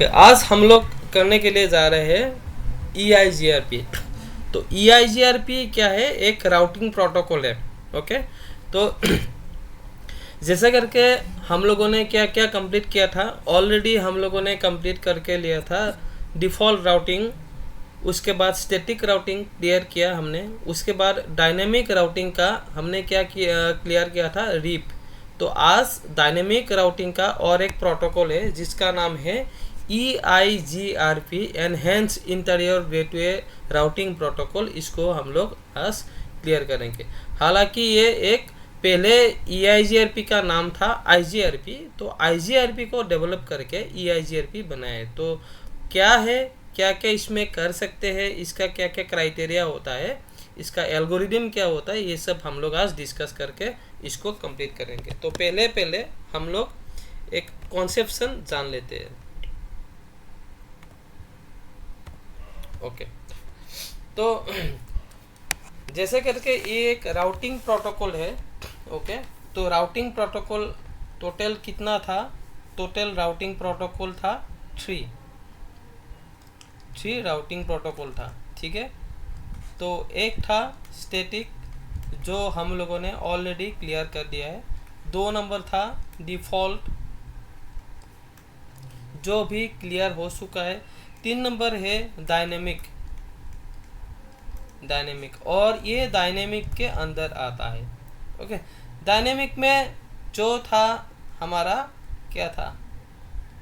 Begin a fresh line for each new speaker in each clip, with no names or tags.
आज हम लोग करने के लिए जा रहे हैं EIGRP। तो EIGRP क्या है? एक राउटिंग प्रोटोकॉल है। ओके, तो जैसे करके हम लोगों ने क्या क्या कंप्लीट किया था, ऑलरेडी हम लोगों ने कंप्लीट करके लिया था डिफ़ॉल्ट राउटिंग, उसके बाद स्टैटिक राउटिंग क्लियर किया हमने, उसके बाद डायनेमिक राउटिंग का हमने क्या किया, क्लियर किया था रीप। तो आज डायनेमिक राउटिंग का और एक प्रोटोकॉल है जिसका नाम है EIGRP, enhance interior gateway routing protocol. इसको हम लोग आज क्लियर करेंगे। हालांकि ये एक पहले EIGRP का नाम था IGRP, तो IGRP को डेवलप करके EIGRP बनाए। तो क्या है, क्या क्या इसमें कर सकते हैं, इसका क्या क्या क्राइटेरिया होता है, इसका एल्गोरिदम क्या होता है, ये सब हम लोग आज डिस्कस करके इसको कंप्लीट करेंगे। तो पहले हम लोग एक कॉन्सेप्शन जान लेते हैं। ओके, तो जैसे करके ये एक राउटिंग प्रोटोकॉल है। ओके, तो राउटिंग प्रोटोकॉल टोटल कितना था? टोटल राउटिंग प्रोटोकॉल था थ्री राउटिंग प्रोटोकॉल था। ठीक है, तो एक था स्टैटिक जो हम लोगों ने ऑलरेडी क्लियर कर दिया है। 2 नंबर था डिफ़ॉल्ट जो भी क्लियर हो चुका है। 3 नंबर है डायनेमिक, और ये डायनेमिक के अंदर आता है। ओके, डायनेमिक में जो था हमारा क्या था,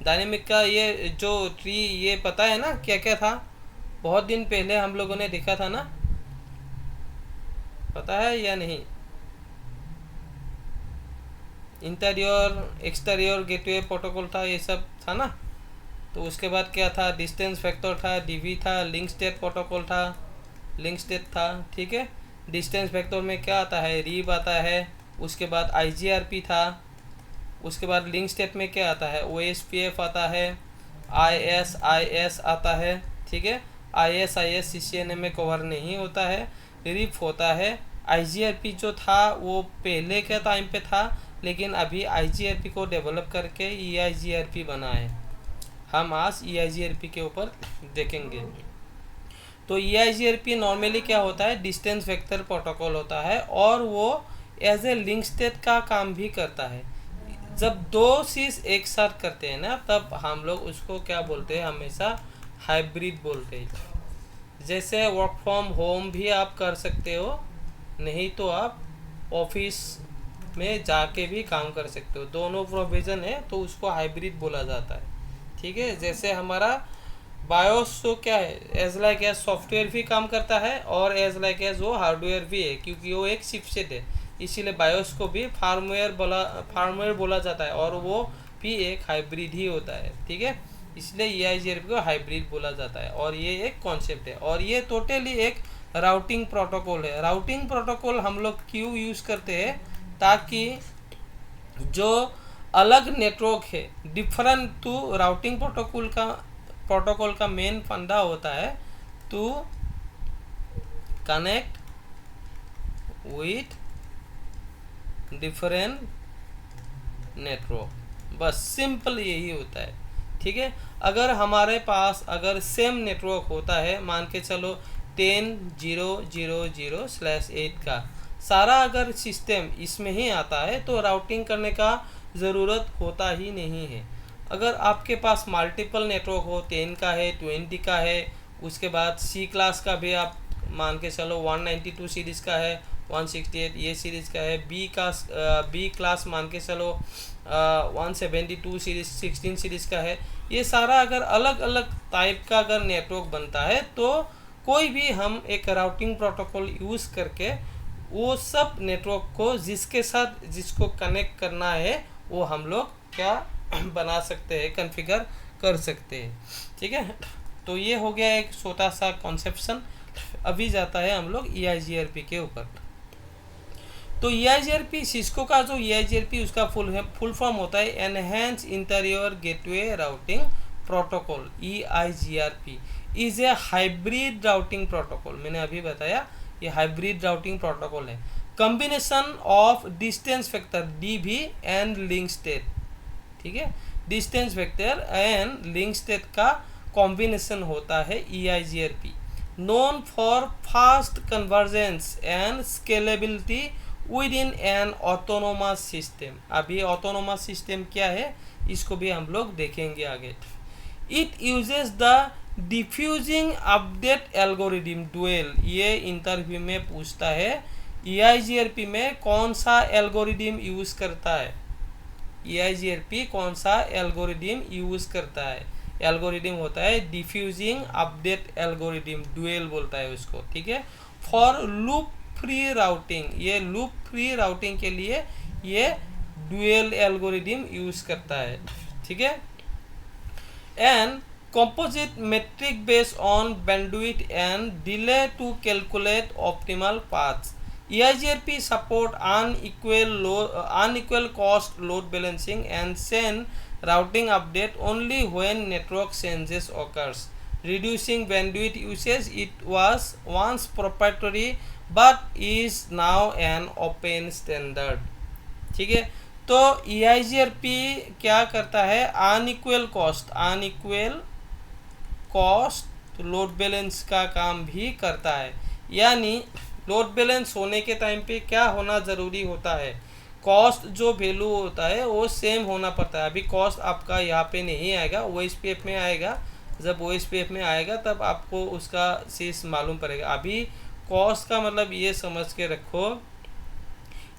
डायनेमिक का ये जो ट्री, ये पता है ना क्या क्या था? बहुत दिन पहले हम लोगों ने देखा था ना, पता है या नहीं? इंटीरियर एक्सटीरियर गेटवे प्रोटोकॉल था, ये सब था ना। तो उसके बाद क्या था? डिस्टेंस फैक्टर था, डीवी था, लिंक स्टेट प्रोटोकॉल था, लिंक स्टेट था। ठीक है, डिस्टेंस फैक्टर में क्या आता है? रीब आता है। उसके बाद IGRP था। उसके बाद लिंक स्टेट में क्या आता है? OSPF आता है, IS आता है। ठीक है, IS CCNA में कवर नहीं होता है, रिप होता है। IGRP जो था वो पहले के टाइम पे था, लेकिन अभी IGRP को डेवलप करके EIGRP बना है। हम आज EIGRP के ऊपर देखेंगे। तो EIGRP नॉर्मली क्या होता है? डिस्टेंस वेक्टर प्रोटोकॉल होता है, और वो एज ए लिंक स्टेट का काम भी करता है। जब दो चीज़ एक साथ करते हैं ना, तब हम लोग उसको क्या बोलते हैं? हमेशा हाइब्रिड बोलते हैं। जैसे वर्क फ्रॉम होम भी आप कर सकते हो, नहीं तो आप ऑफिस में जाके भी काम कर सकते हो, दोनों प्रोविज़न है, तो उसको हाइब्रिड बोला जाता है। ठीक है, जैसे हमारा बायोस तो क्या है? एज लाइक एज सॉफ्टवेयर भी काम करता है, और एज लाइक एज वो हार्डवेयर भी है, क्योंकि वो एक चिपसेट है, इसीलिए बायोस को भी फार्मवेयर बोला जाता है, और वो भी एक हाइब्रिड ही होता है। ठीक है, इसलिए EIGRP को हाइब्रिड बोला जाता है, और ये एक कॉन्सेप्ट है, और ये टोटली एक राउटिंग प्रोटोकॉल है। राउटिंग प्रोटोकॉल हम लोग क्यों यूज़ करते हैं? ताकि जो अलग नेटवर्क है डिफरेंट टू राउटिंग प्रोटोकॉल का मेन फंडा होता है to connect with different network. बस सिंपल यही होता है। ठीक है, अगर हमारे पास अगर सेम नेटवर्क होता है, मान के चलो 10.0.0.0/8 का सारा अगर सिस्टम इसमें ही आता है, तो राउटिंग करने का ज़रूरत होता ही नहीं है। अगर आपके पास मल्टीपल नेटवर्क हो, 10 का है, 20 का है, उसके बाद C क्लास का भी आप मान के चलो 192 सीरीज़ का है, 168 ये सीरीज़ का है, बी क्लास मान के चलो 172 सीरीज 16 सीरीज़ का है। ये सारा अगर अलग अलग टाइप का अगर नेटवर्क बनता है, तो कोई भी हम एक राउटिंग प्रोटोकॉल यूज़ करके वो सब नेटवर्क को जिसके साथ जिसको कनेक्ट करना है, वो हम लोग क्या बना सकते हैं, कॉन्फ़िगर कर सकते हैं। ठीक है, तो ये हो गया एक छोटा सा कॉन्सेप्शन। अभी जाता है हम लोग EIGRP के ऊपर। तो EIGRP सिस्को का जो EIGRP उसका फुल फॉर्म होता है enhance interior gateway routing protocol. EIGRP is a hybrid routing protocol. मैंने अभी बताया ये हाइब्रिड राउटिंग प्रोटोकॉल है। Combination of distance factor DB and link state. ठीक है, distance vector and link state का कॉम्बिनेशन होता है EIGRP, known for fast convergence and scalability within an autonomous system। अभी autonomous system क्या है इसको भी हम लोग देखेंगे आगे। It uses the diffusing update algorithm dual। ये इंटरव्यू में पूछता है EIGRP में कौन सा एल्गोरिदम यूज करता है, EIGRP कौन सा एल्गोरिदम यूज करता है। एल्गोरिदम होता है डिफ्यूजिंग अपडेट एल्गोरिदम, डुएल बोलता है उसको, ठीक है। फॉर लूप फ्री राउटिंग, ये लूप फ्री राउटिंग के लिए ये डुएल एल्गोरिदम यूज करता है, ठीक है। And composite metric based on bandwidth and delay to calculate optimal paths। EIGRP support unequal cost load balancing and send routing update only when network changes occurs, reducing bandwidth usage। It was once proprietary but is now an open standard, ठीक है। तो EIGRP क्या करता है, unequal cost load balance का काम भी करता है। यानी लोड बैलेंस होने के टाइम पे क्या होना ज़रूरी होता है, कॉस्ट जो वैल्यू होता है वो सेम होना पड़ता है। अभी कॉस्ट आपका यहाँ पे नहीं आएगा, OSPF में आएगा। जब OSPF में आएगा तब आपको उसका चीज़ मालूम पड़ेगा। अभी कॉस्ट का मतलब ये समझ के रखो,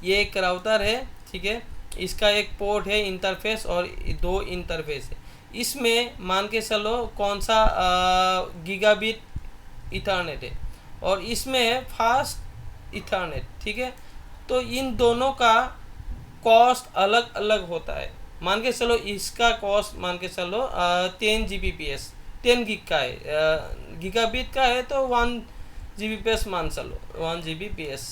ये एक राउटर है, ठीक है, इसका एक पोर्ट है इंटरफेस और दो इंटरफेस है। इसमें मान के चलो कौन सा गीगाबिट इथरनेट है और इसमें है फास्ट इथरनेट, ठीक है। तो इन दोनों का कॉस्ट अलग अलग होता है। मान के चलो इसका कॉस्ट मान के चलो 10 Gbps 10 गिग का है, गीगाबिट का है तो 1 Gbps मान चलो 1 Gbps,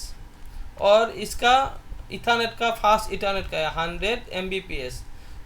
और इसका इथरनेट का फास्ट इथरनेट का है 100 Mbps।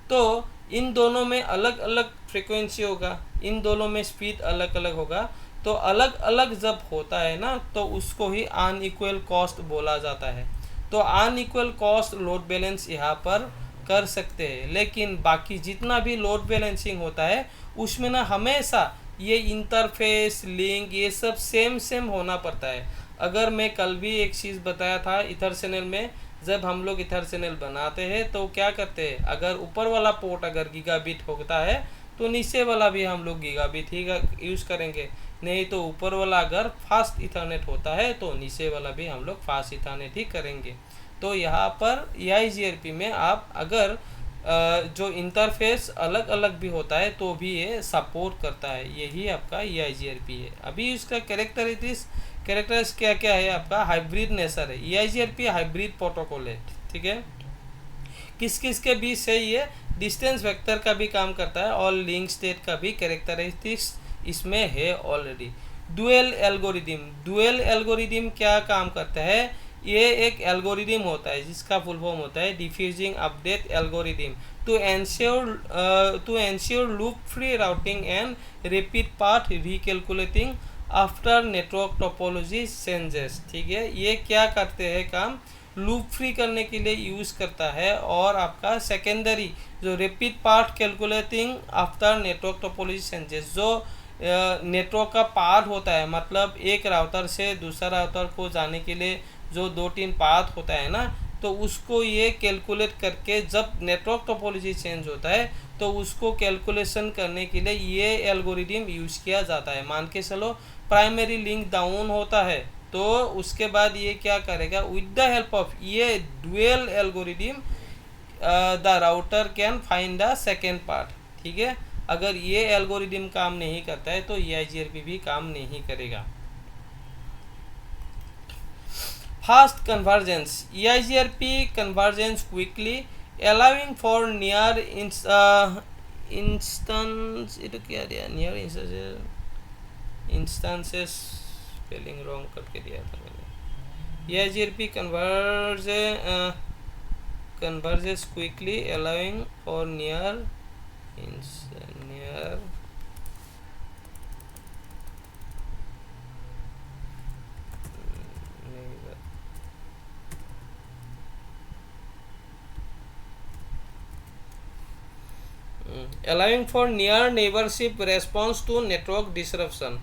तो इन दोनों में अलग अलग फ्रीक्वेंसी होगा, इन दोनों में स्पीड अलग अलग होगा। तो अलग अलग जब होता है ना तो उसको ही अनइक्वल कॉस्ट बोला जाता है। तो अनइक्वल कॉस्ट लोड बैलेंस यहाँ पर कर सकते हैं, लेकिन बाकी जितना भी लोड बैलेंसिंग होता है उसमें ना हमेशा ये इंटरफेस लिंक ये सब सेम होना पड़ता है। अगर मैं कल भी एक चीज़ बताया था इथर चैनल में, जब हम लोग इथर चैनल बनाते हैं तो क्या करते हैं, अगर ऊपर वाला पोर्ट अगर गीगाबिट होता है तो नीचे वाला भी हम लोग गीगाबिट ही यूज़ करेंगे, नहीं तो ऊपर वाला अगर फास्ट इथरनेट होता है तो नीचे वाला भी हम लोग फास्ट इथरनेट ही करेंगे। तो यहाँ पर EIGRP में आप अगर जो इंटरफेस अलग अलग भी होता है तो भी ये सपोर्ट करता है, यही आपका EIGRP है। अभी इसका कैरेक्टर्स क्या क्या है, आपका हाइब्रिड नेचर है। EIGRP हाइब्रिड प्रोटोकॉल है, ठीक है। किस किस के बीच से ये डिस्टेंस वेक्टर का भी काम करता है और लिंक स्टेट का भी कैरेक्टरिस्टिक्स इसमें है ऑलरेडी। डुअल एल्गोरिदम क्या काम करता है, ये एक एल्गोरिदम होता है जिसका फुल फॉर्म होता है diffusing update algorithm to ensure loop free routing and repeat path recalculating after network topology changes, ठीक है। ये क्या करते हैं काम, लूप फ्री करने के लिए यूज़ करता है, और आपका सेकेंडरी जो repeat path calculating after network topology changes, जो नेटवर्क का पाथ होता है, मतलब एक राउटर से दूसरा राउटर को जाने के लिए जो 2-3 पाथ होता है ना, तो उसको ये कैलकुलेट करके जब नेटवर्क टोपोलॉजी चेंज होता है तो उसको कैलकुलेशन करने के लिए ये एल्गोरिदम यूज़ किया जाता है। मान के चलो प्राइमरी लिंक डाउन होता है तो उसके बाद ये क्या करेगा, विद द हेल्प ऑफ ये dual algorithm the router can find the second part, ठीक है। अगर ये एल्गोरिदम काम नहीं करता है तो EIGRP भी काम नहीं करेगा। Fast convergence, EIGRP convergence quickly allowing for near instance, ये तो क्या दिया, नियर इंस्टेंसेस स्पेलिंग रॉन्ग करके दिया था मैंने। EIGRP converges quickly allowing for near allowing for near neighbourship response to network disruption.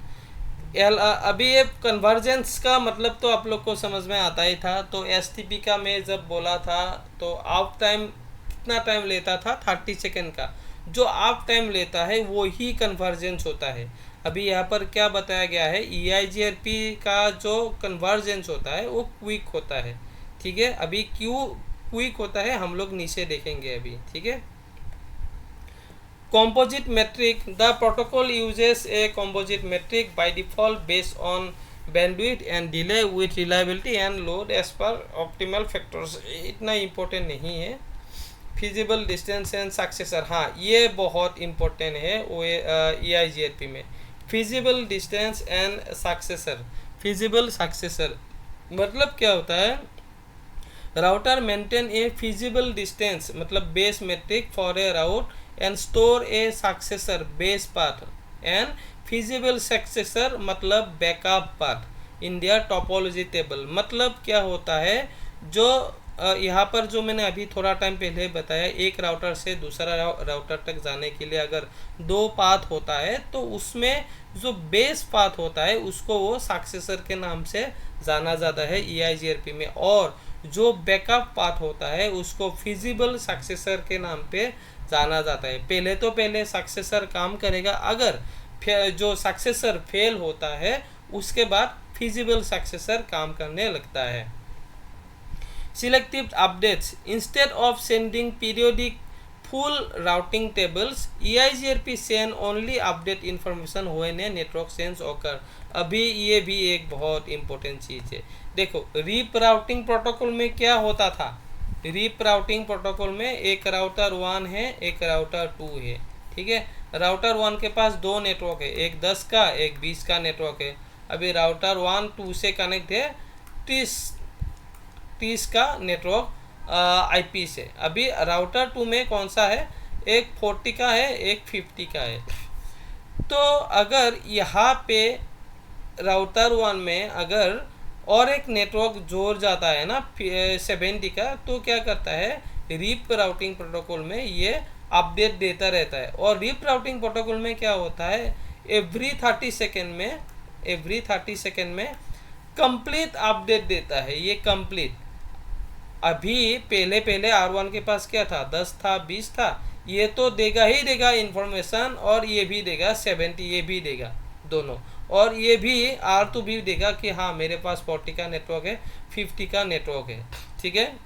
अभी ये कन्वर्जेंस का मतलब तो आप लोग को समझ में आता ही था। तो एसटीपी का मैं जब बोला था तो ऑफ टाइम कितना टाइम लेता था, 30 सेकेंड का। जो ऑफ टाइम लेता है वो ही कन्वर्जेंस होता है। अभी यहाँ पर क्या बताया गया है, EIGRP का जो कन्वर्जेंस होता है वो क्विक होता है। ठीक है, अभी क्यों क्विक होता है हम लोग नीचे देखेंगे अभी। ठीक है, composite metric, the protocol uses a composite metric by default based on bandwidth and delay with reliability and load as per optimal factors। इतना इम्पोर्टेंट नहीं है। फिजिबल डिस्टेंस एंड सक्सेसर, हाँ ये बहुत इम्पोर्टेंट है वो EIGRP में। Feasible distance and successor, feasible successor मतलब क्या होता है, router maintain a feasible distance मतलब base metric for a route and store a successor base path and feasible successor मतलब backup path in their topology table। मतलब क्या होता है, जो यहाँ पर जो मैंने अभी थोड़ा टाइम पहले बताया, एक राउटर से दूसरा राउटर तक जाने के लिए अगर 2 पाथ होता है तो उसमें जो बेस पाथ होता है उसको वो सक्सेसर के नाम से जाना जाता है EIGRP में, और जो बैकअप पाथ होता है उसको फिजिबल सक्सेसर के नाम पे जाना जाता है। पहले सक्सेसर काम करेगा, अगर जो सक्सेसर फेल होता है उसके बाद फिजिबल सक्सेसर काम करने लगता है। Selective updates, instead of sending periodic full routing tables EIGRP send only update information when a network change occur. अभी ये भी एक बहुत इंपॉर्टेंट चीज़ है। देखो रीप राउटिंग प्रोटोकॉल में क्या होता था, रीप राउटिंग प्रोटोकॉल में एक राउटर 1 है, एक राउटर 2 है। ठीक है, राउटर 1 के पास 2 नेटवर्क है, एक 10 का एक 20 का नेटवर्क है। अभी राउटर 1 2 से कनेक्ट है 30 का नेटवर्क IP से। अभी राउटर 2 में कौन सा है, एक 40 का है एक 50 का है। तो अगर यहाँ पे राउटर 1 में अगर और एक नेटवर्क जोड़ जाता है ना 70 का, तो क्या करता है, रीप राउटिंग प्रोटोकॉल में ये अपडेट देता रहता है। और रीप राउटिंग प्रोटोकॉल में क्या होता है, एवरी 30 सेकेंड में कंप्लीट अपडेट देता है। ये कंप्लीट, अभी पहले R1 के पास क्या था, 10 था 20 था, ये तो देगा ही देगा इन्फॉर्मेशन, और ये भी देगा 70, ये भी देगा दोनों, और ये भी R2 भी देगा कि हाँ मेरे पास 40 का नेटवर्क है 50 का नेटवर्क है। ठीक है,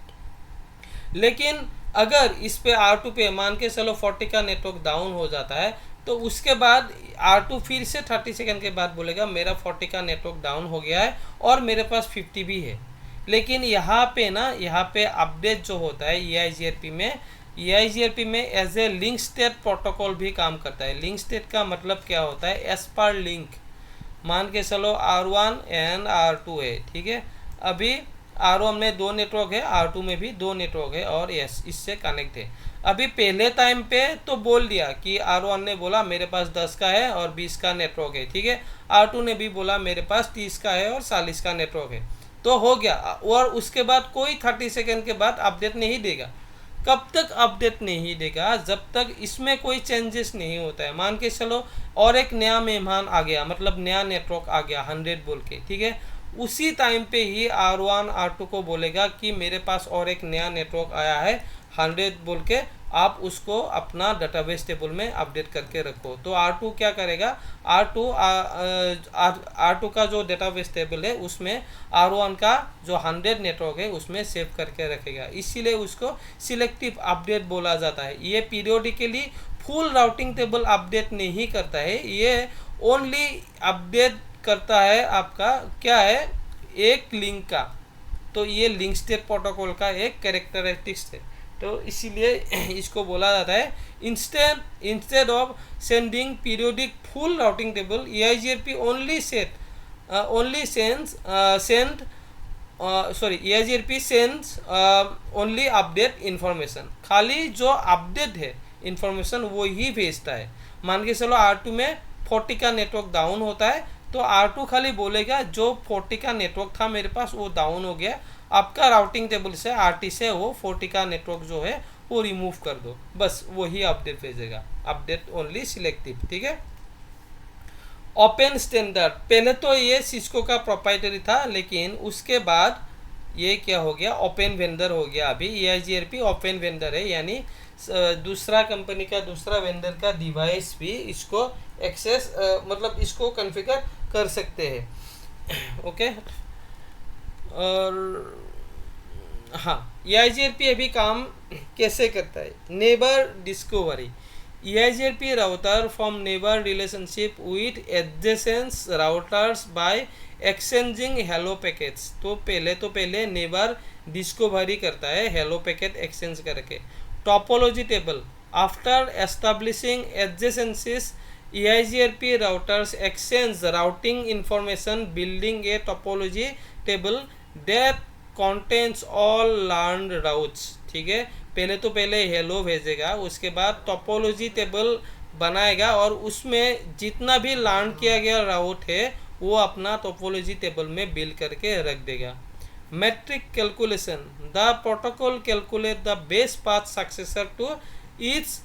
लेकिन अगर इस पे R2 पे मान के चलो 40 का नेटवर्क डाउन हो जाता है, तो उसके बाद R2 फिर से 30 सेकंड के बाद बोलेगा मेरा 40 का नेटवर्क डाउन हो गया है और मेरे पास 50 भी है। लेकिन यहाँ पे अपडेट जो होता है EIGRP में as a link state protocol भी काम करता है। लिंक स्टेट का मतलब क्या होता है, एस पर लिंक, मान के चलो R1 एंड R2 है। ठीक है, अभी R1 में 2 नेटवर्क है, R2 में भी 2 नेटवर्क है और यस इससे कनेक्ट है। अभी पहले टाइम पे तो बोल दिया कि R1 ने बोला मेरे पास 10 का है और 20 का नेटवर्क है। ठीक है, R2 ने भी बोला मेरे पास 30 का है और 40 का नेटवर्क है, तो हो गया। और उसके बाद कोई 30 सेकेंड के बाद अपडेट नहीं देगा। कब तक अपडेट नहीं देगा, जब तक इसमें कोई चेंजेस नहीं होता है। मान के चलो और एक नया मेहमान आ गया, मतलब नया नेटवर्क आ गया 100 बोल के। ठीक है, उसी टाइम पे ही R1 R2 को बोलेगा कि मेरे पास और एक नया नेटवर्क आया है 100 बोल के, आप उसको अपना डेटाबेस टेबल में अपडेट करके रखो। तो R2 क्या करेगा, R2 का जो डेटाबेस टेबल है उसमें R1 का जो 100 नेटवर्क है उसमें सेव करके रखेगा। इसीलिए उसको सिलेक्टिव अपडेट बोला जाता है। ये periodically full routing table update नहीं करता है, ये ओनली अपडेट करता है आपका क्या है, एक लिंक का। तो ये लिंक स्टेट प्रोटोकॉल का एक कैरेक्टरिस्टिक्स है। तो इसीलिए इसको बोला जाता है instead of sending periodic full routing table EIGRP EIGRP sends only update information. खाली जो अपडेट है इन्फॉर्मेशन वो ही भेजता है। मान के चलो R2 में 40 का नेटवर्क डाउन होता है, तो R2 खाली बोलेगा जो 40 का नेटवर्क था मेरे पास वो डाउन हो गया, आपका राउटिंग टेबल से RT से वो 40 का नेटवर्क जो है वो रिमूव कर दो, बस वही अपडेट भेजेगा, अपडेट ओनली सिलेक्टिव। ठीक है। ओपन स्टैंडर्ड, पहले तो ये सिस्को का प्रोप्राइटरी था, लेकिन उसके बाद ये क्या हो गया, ओपन वेंडर हो गया। अभी EIGRP ओपन वेंडर है, यानी दूसरा कंपनी का, दूसरा वेंडर का डिवाइस भी इसको एक्सेस मतलब इसको कॉन्फ़िगर कर सकते हैं। ओके। और हाँ, EIGRP अभी काम कैसे करता है, neighbour discovery. EIGRP router form neighbour relationship with adjacent routers by exchanging hello packets. तो पहले नेबर डिस्कवरी करता है हेलो पैकेट एक्सचेंज करके। Topology table, after establishing adjacencies EIGRP routers exchange routing information, building a topology table that contains all learned routes। ठीक है, पहले hello भेजेगा, उसके बाद टोपोलॉजी टेबल बनाएगा और उसमें जितना भी लर्न किया गया राउट है वो अपना टोपोलॉजी टेबल में बिल्ड करके रख देगा। Metric calculation, the protocol calculate the base path successor to each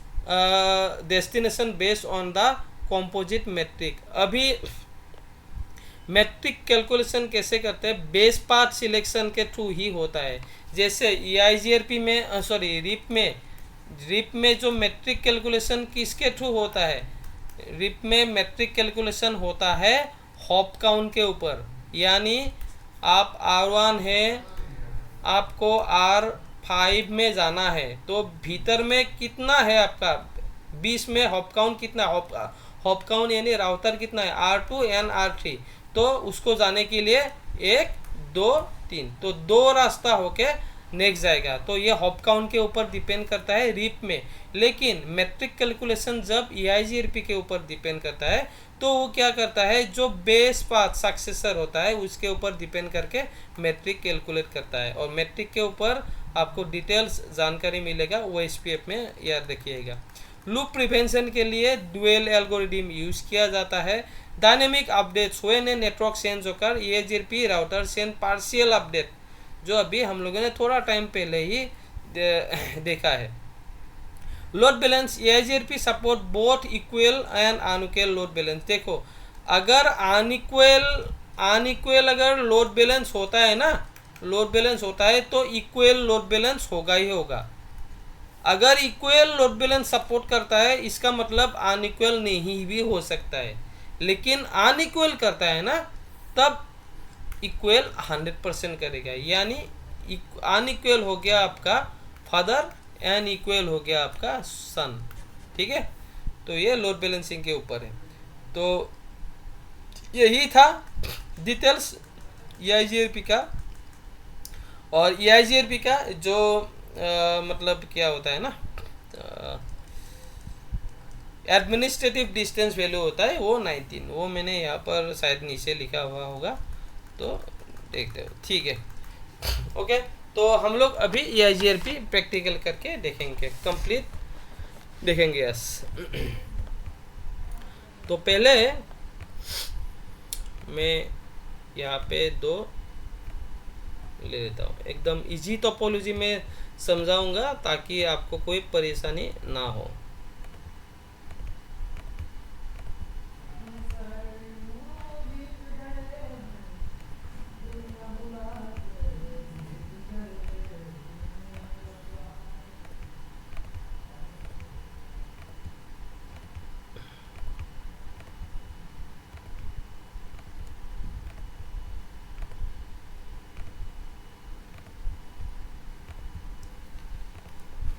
destination based on the composite metric. अभी मेट्रिक कैलकुलेशन कैसे करते हैं, बेस पाथ सिलेक्शन के थ्रू ही होता है। जैसे EIGRP में रिप में जो मेट्रिक कैलकुलेशन किसके थ्रू होता है, रिप में मेट्रिक कैलकुलेशन होता है हॉप काउंट के ऊपर। यानी आप R1 है, आपको R5 में जाना है, तो भीतर में कितना है आपका 20 में हॉप काउंट कितना, हॉप काउंट यानी राउटर कितना है R2 एंड R3, तो उसको जाने के लिए 1 2 3, तो 2 रास्ता होके नेक्स्ट जाएगा। तो ये हॉप काउंट के ऊपर डिपेंड करता है रिप में। लेकिन मेट्रिक कैलकुलेशन जब EIGRP के ऊपर डिपेंड करता है तो वो क्या करता है, जो बेस पाथ सक्सेसर होता है उसके ऊपर डिपेंड करके मेट्रिक कैलकुलेट करता है। और मेट्रिक के ऊपर आपको डिटेल्स जानकारी मिलेगा, वो SPF में याद रखिएगा। लूप प्रिवेंशन के लिए डुअल एल्गोरिदम यूज किया जाता है। Dynamic updates, when a network change होकर EIGRP router send partial update, जो अभी हम लोगों ने थोड़ा टाइम पहले ही देखा है। Load balance, EIGRP support both equal and unequal load balance. देखो, अगर अनइक्वल अगर लोड बैलेंस होता है ना, लोड बैलेंस होता है तो इक्वल लोड बैलेंस होगा ही होगा। अगर इक्वल लोड बैलेंस सपोर्ट करता है इसका मतलब अनइक्वल नहीं भी हो सकता है, लेकिन अनइक्वल करता है ना तब इक्वल 100% करेगा। यानी अनइक्वल हो गया आपका फादर, एंड इक्वल हो गया आपका सन। ठीक है, तो ये लोड बैलेंसिंग के ऊपर है। तो यही था डिटेल्स EIGRP का। और EIGRP का जो मतलब क्या होता है ना, एडमिनिस्ट्रेटिव डिस्टेंस वैल्यू होता है वो 19, वो मैंने यहाँ पर शायद नीचे लिखा हुआ होगा, तो देखते हो। ठीक है, ओके। तो हम लोग अभी EIGRP प्रैक्टिकल करके देखेंगे, कंप्लीट देखेंगे। यस, तो पहले मैं यहाँ पे 2 ले लेता हूँ, एकदम इजी टोपोलॉजी में समझाऊंगा ताकि आपको कोई परेशानी ना हो।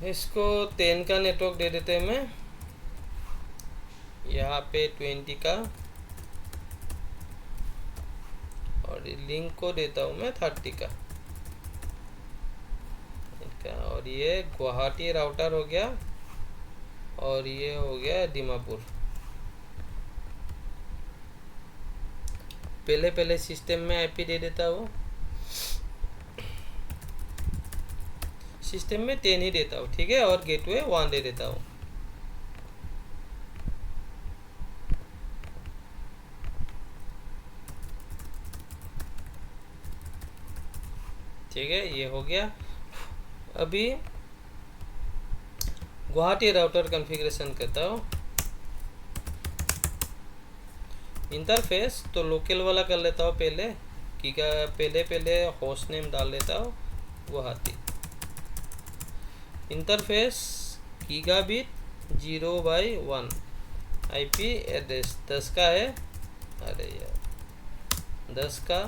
इसको 10 का नेटवर्क दे देते हैं, मैं यहाँ पे 20 का, और लिंक को देता हूँ मैं 30 का। और ये गुवाहाटी राउटर हो गया, और ये हो गया दीमापुर। पहले सिस्टम में IP दे देता हूँ, सिस्टम में 10 ही देता हूँ। ठीक है, और गेटवे 1 दे देता हूँ। ठीक है, ये हो गया। अभी गुवाहाटी राउटर कॉन्फ़िगरेशन करता हूँ। इंटरफेस तो लोकल वाला कर लेता हूँ पहले, पहले होस्ट नेम डाल लेता हूँ Guwahati. Interface gigabit 0/1, IP address 10 का है, अरे यार 10 का,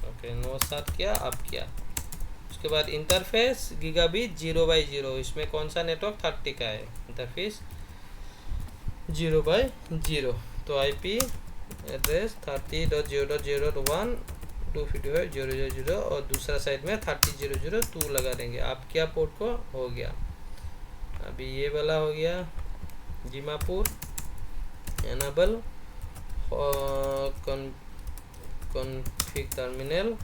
ओके 9/7 किया, अब किया। उसके बाद इंटरफेस गीगाबिट 0/0, इसमें कौन सा नेटवर्क 30 का है, इंटरफेस 0/0, तो आईपी एड्रेस 30.0.0.1 255.0.0.0 और दूसरा साइड में 30.0.0.2 लगा देंगे। आप क्या पोर्ट को हो गया, अभी ये वाला हो गया Dimapur enable config terminal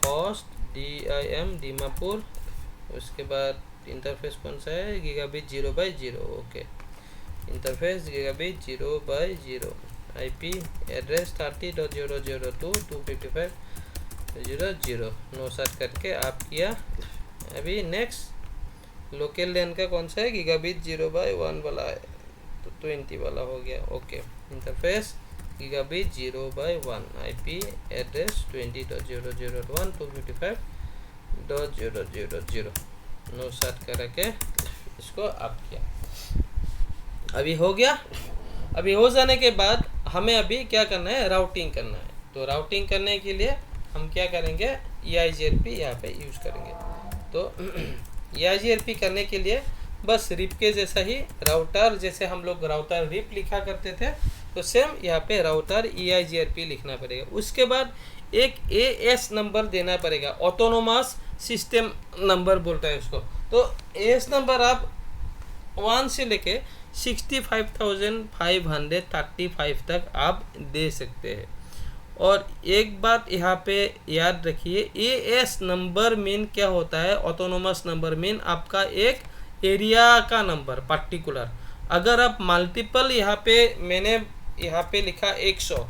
host DIM Dimapur. उसके बाद इंटरफेस कौन सा है, gigabit 0/0, okay interface gigabit 0/0, IP address 30.0.0.2 255.0.0 9/7 करके आप किया। अभी नेक्स्ट लोकल लेन का कौन सा है, गीगाबिट 0/1 वाला है, तो 20 वाला हो गया, okay interface gigabit 0/1, IP address 20.0.0.1 255.0.0.0 9/7 करके इसको आप किया। अभी हो गया। अभी हो जाने के बाद हमें अभी क्या करना है, राउटिंग करना है। तो राउटिंग करने के लिए हम क्या करेंगे, EIGRP यहाँ पे यूज़ करेंगे। तो EIGRP करने के लिए बस रिप के जैसा ही राउटर, जैसे हम लोग राउटर रिप लिखा करते थे, तो सेम यहाँ पे राउटर EIGRP लिखना पड़ेगा। उसके बाद एक AS नंबर देना पड़ेगा, ऑटोनोमस सिस्टम नंबर बोलता है उसको। तो AS नंबर आप 1 से लेके 65,535 तक आप दे सकते हैं। और एक बात यहाँ पे याद रखिए, AS नंबर मीन क्या होता है, ऑटोनोमस नंबर मीन आपका एक एरिया का नंबर पर्टिकुलर। अगर आप मल्टीपल यहाँ पे मैंने यहाँ पे लिखा 100,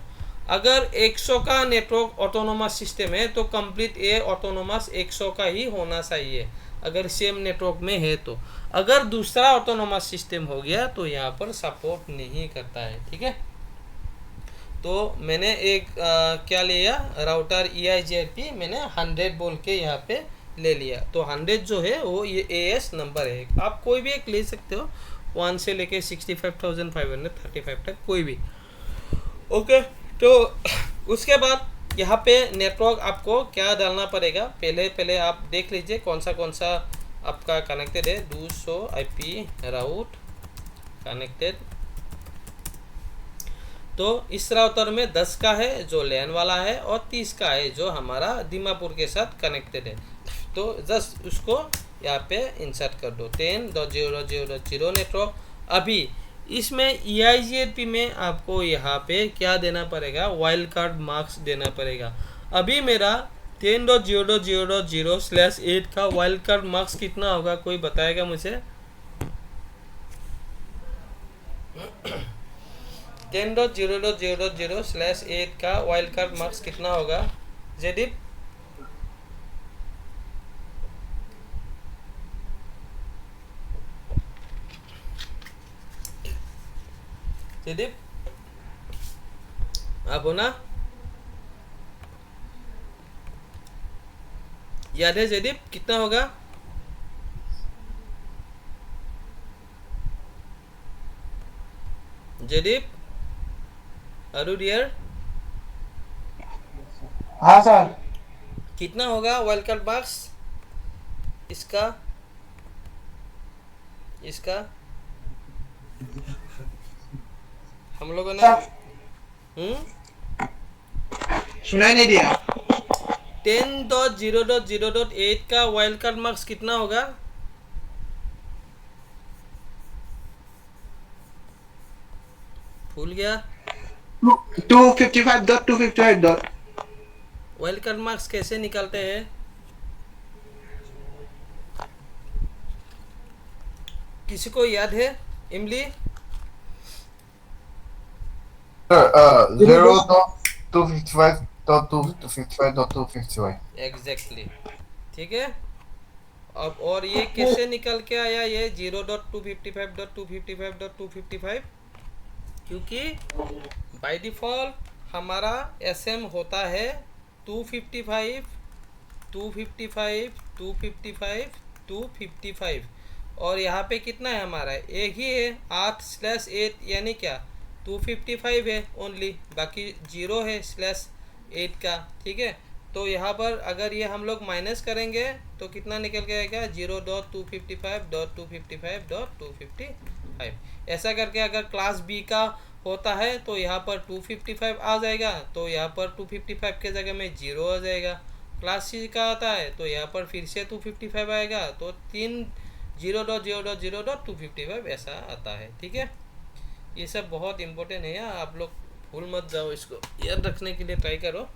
अगर 100 का नेटवर्क ऑटोनोमस सिस्टम है तो कंप्लीट ये ऑटोनोमस 100 का ही होना चाहिए, अगर सेम नेटवर्क में है तो। अगर दूसरा ऑटोनोमस सिस्टम हो गया तो यहाँ पर सपोर्ट नहीं करता है, ठीक है। तो मैंने एक क्या लिया, राउटर EIGRP मैंने 100 बोल के यहाँ पे ले लिया। तो 100 जो है वो ये AS नंबर है, आप कोई भी एक ले सकते हो, 1 से लेके 65,535 तक कोई भी, ओके। तो उसके बाद यहाँ पे नेटवर्क आपको क्या डालना पड़ेगा, पहले आप देख लीजिए कौन सा आपका कनेक्टेड है। 200 IP राउट कनेक्टेड, तो इस राउटर में 10 का है जो लैन वाला है और 30 का है जो हमारा दीमापुर के साथ कनेक्टेड है। तो जस्ट उसको यहाँ पे इंसर्ट कर दो 10.0.0.0 नेटवर्क। अभी इसमें EIGRP में आपको यहाँ पे क्या देना पड़ेगा, वाइल्ड कार्ड मार्क्स देना पड़ेगा। अभी मेरा 10.0.0.0/8 का वाइल्ड कार्ड मार्क्स कितना होगा, कोई बताएगा मुझे? 10.0.0.0/8 का वाइल्ड कार्ड मार्क्स कितना होगा जयदीप? जयदीप आप हो ना, याद है जयदीप कितना होगा? Jaideep are you dear?
हाँ सर।
कितना होगा वाइल्ड कार्ड मार्क्स इसका? हम लोगों ने
सुनाई नहीं दिया।
10.0.0.8 का वाइल्ड कार्ड मार्क्स कितना होगा? भूल गया।
255.255.
वाइल्ड कार्ड मार्क्स कैसे निकालते हैं? किसी को याद है? इमली
0.255.255.255.
एग्जैक्टली, ठीक है। अब और ये कैसे निकल के आया ये 0.255.255.255, क्योंकि बाय डिफ़ॉल्ट हमारा एसएम होता है 255 255 255 255, और यहाँ पे कितना है हमारा, एक ही है 8/8, यानी क्या 255 है ओनली, बाकी 0 है /8 का। ठीक है, तो यहाँ पर अगर ये हम लोग माइनस करेंगे तो कितना निकल के आएगा 0.255.255.255। ऐसा करके अगर क्लास बी का होता है तो यहाँ पर 255 आ जाएगा, तो यहाँ पर 255 के जगह में 0 आ जाएगा। क्लास सी का आता है तो यहाँ पर फिर से 255 आएगा, तो 0.0.0.255 ऐसा आता है। ठीक है, ये सब बहुत इम्पोर्टेंट है यार, आप लोग भूल मत जाओ, इसको याद रखने के लिए ट्राई करो।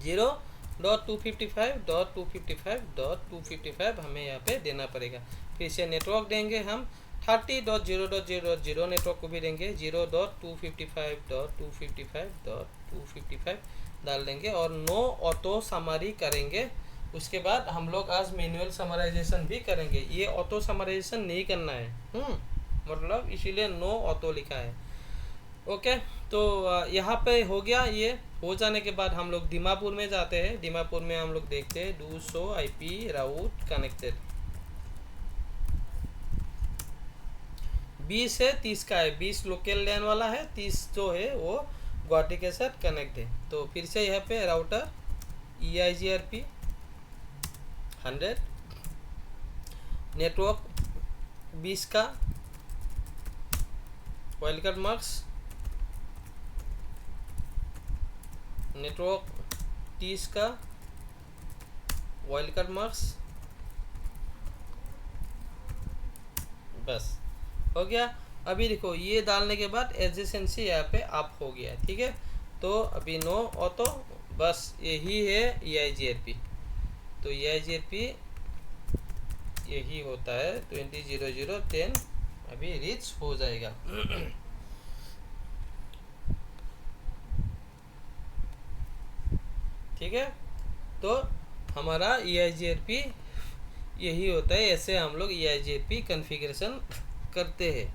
0.255.255.255 हमें यहाँ पे देना पड़ेगा। फिर से नेटवर्क देंगे हम 30.0.0.0 नेटवर्क को भी देंगे 0.255.255.255 डाल देंगे और नो ऑटो समरी करेंगे। उसके बाद हम लोग आज मैनुअल समराइजेशन भी करेंगे। ये ऑटो समराइजेशन नहीं करना है, मतलब इसीलिए नो ऑटो लिखा है। ओके, तो यहाँ पे हो गया। ये हो जाने के बाद हम लोग दीमापुर में जाते हैं। दीमापुर में हम लोग देखते हैं do show IP route connected. 20 है, 30 का है, 20 लोकल लैन वाला है, 30 जो है वो गुवाहाटी के साथ कनेक्ट है। तो फिर से यहाँ पे राउटर EIGRP 100, नेटवर्क 20 का, वाइल्ड कार्ड मार्क्स नेटवर्क 30 का, वाइल्ड कार्ड मार्क्स, बस हो गया। अभी देखो ये डालने के बाद एडजेसेंसी यहाँ पे अप हो गया। ठीक है, तो अभी नो ऑटो, बस यही है EIGRP। तो EIGRP यही होता है 20.00.10 अभी रीच हो जाएगा। ठीक है, तो हमारा EIGRP यही होता है, ऐसे हम लोग EIGRP कॉन्फ़िगरेशन करते हैं।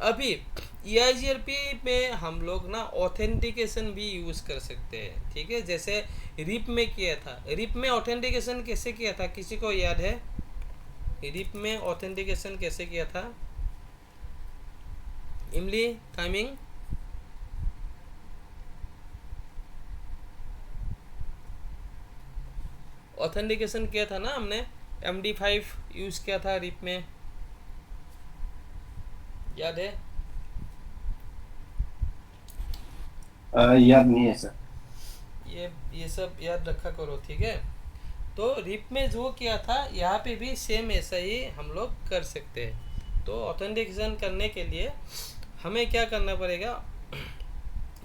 अभी EIGRP में हम लोग ना ऑथेंटिकेशन भी यूज़ कर सकते हैं। ठीक है, जैसे रिप में किया था। रिप में ऑथेंटिकेशन कैसे किया था, किसी को याद है? रिप में ऑथेंटिकेशन कैसे किया था? इमली टाइमिंग ऑथेंटिकेशन किया था ना हमने, MD5 यूज़ किया था रिप में, याद है?
याद नहीं है सर।
ये सब याद रखा करो। ठीक है, तो रिप में जो किया था यहाँ पे भी सेम ऐसा ही हम लोग कर सकते हैं। तो ऑथेंटिकेशन करने के लिए हमें क्या करना पड़ेगा,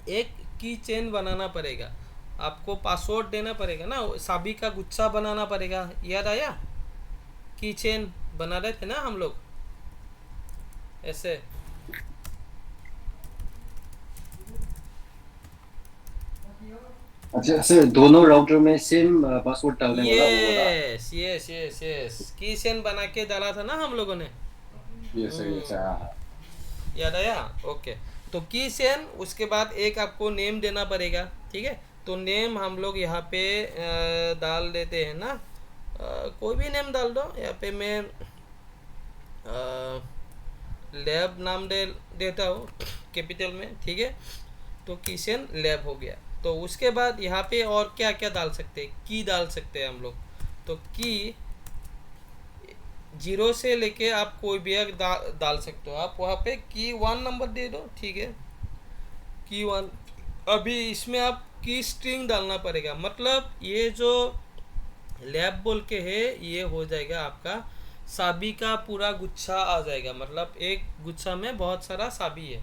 एक की चेन बनाना पड़ेगा, आपको पासवर्ड देना पड़ेगा ना, साबी का गुच्छा बनाना पड़ेगा। याद आया? की चेन बना रहे थे ना हम लोग ऐसे।
अच्छा सर, दोनों राउटर में सेम पासवर्ड डालने वाला वो वाला।
यस यस यस यस, की चेन बना के डाला था ना हम लोगों ने।
Yes sir, yes sir.
याद आया? ओके, तो की चेन, उसके बाद एक आपको नेम देना पड़ेगा। ठीक है, तो नेम हम लोग यहाँ पे डाल देते हैं ना, कोई भी नेम डाल दो। यहाँ पे मैं लैब नाम देता हूँ कैपिटल में। ठीक है, तो की चेन लैब हो गया। तो उसके बाद यहाँ पे और क्या क्या डाल सकते हैं, की डाल सकते हैं हम लोग। तो की 0 से लेके आप कोई भी एक डाल सकते हो। आप वहाँ पे की 1 नंबर दे दो। ठीक है, की 1। अभी इसमें आप की स्ट्रिंग डालना पड़ेगा, मतलब ये जो लैब बोल के है ये हो जाएगा आपका साबी का पूरा गुच्छा आ जाएगा, मतलब एक गुच्छा में बहुत सारा साबी है।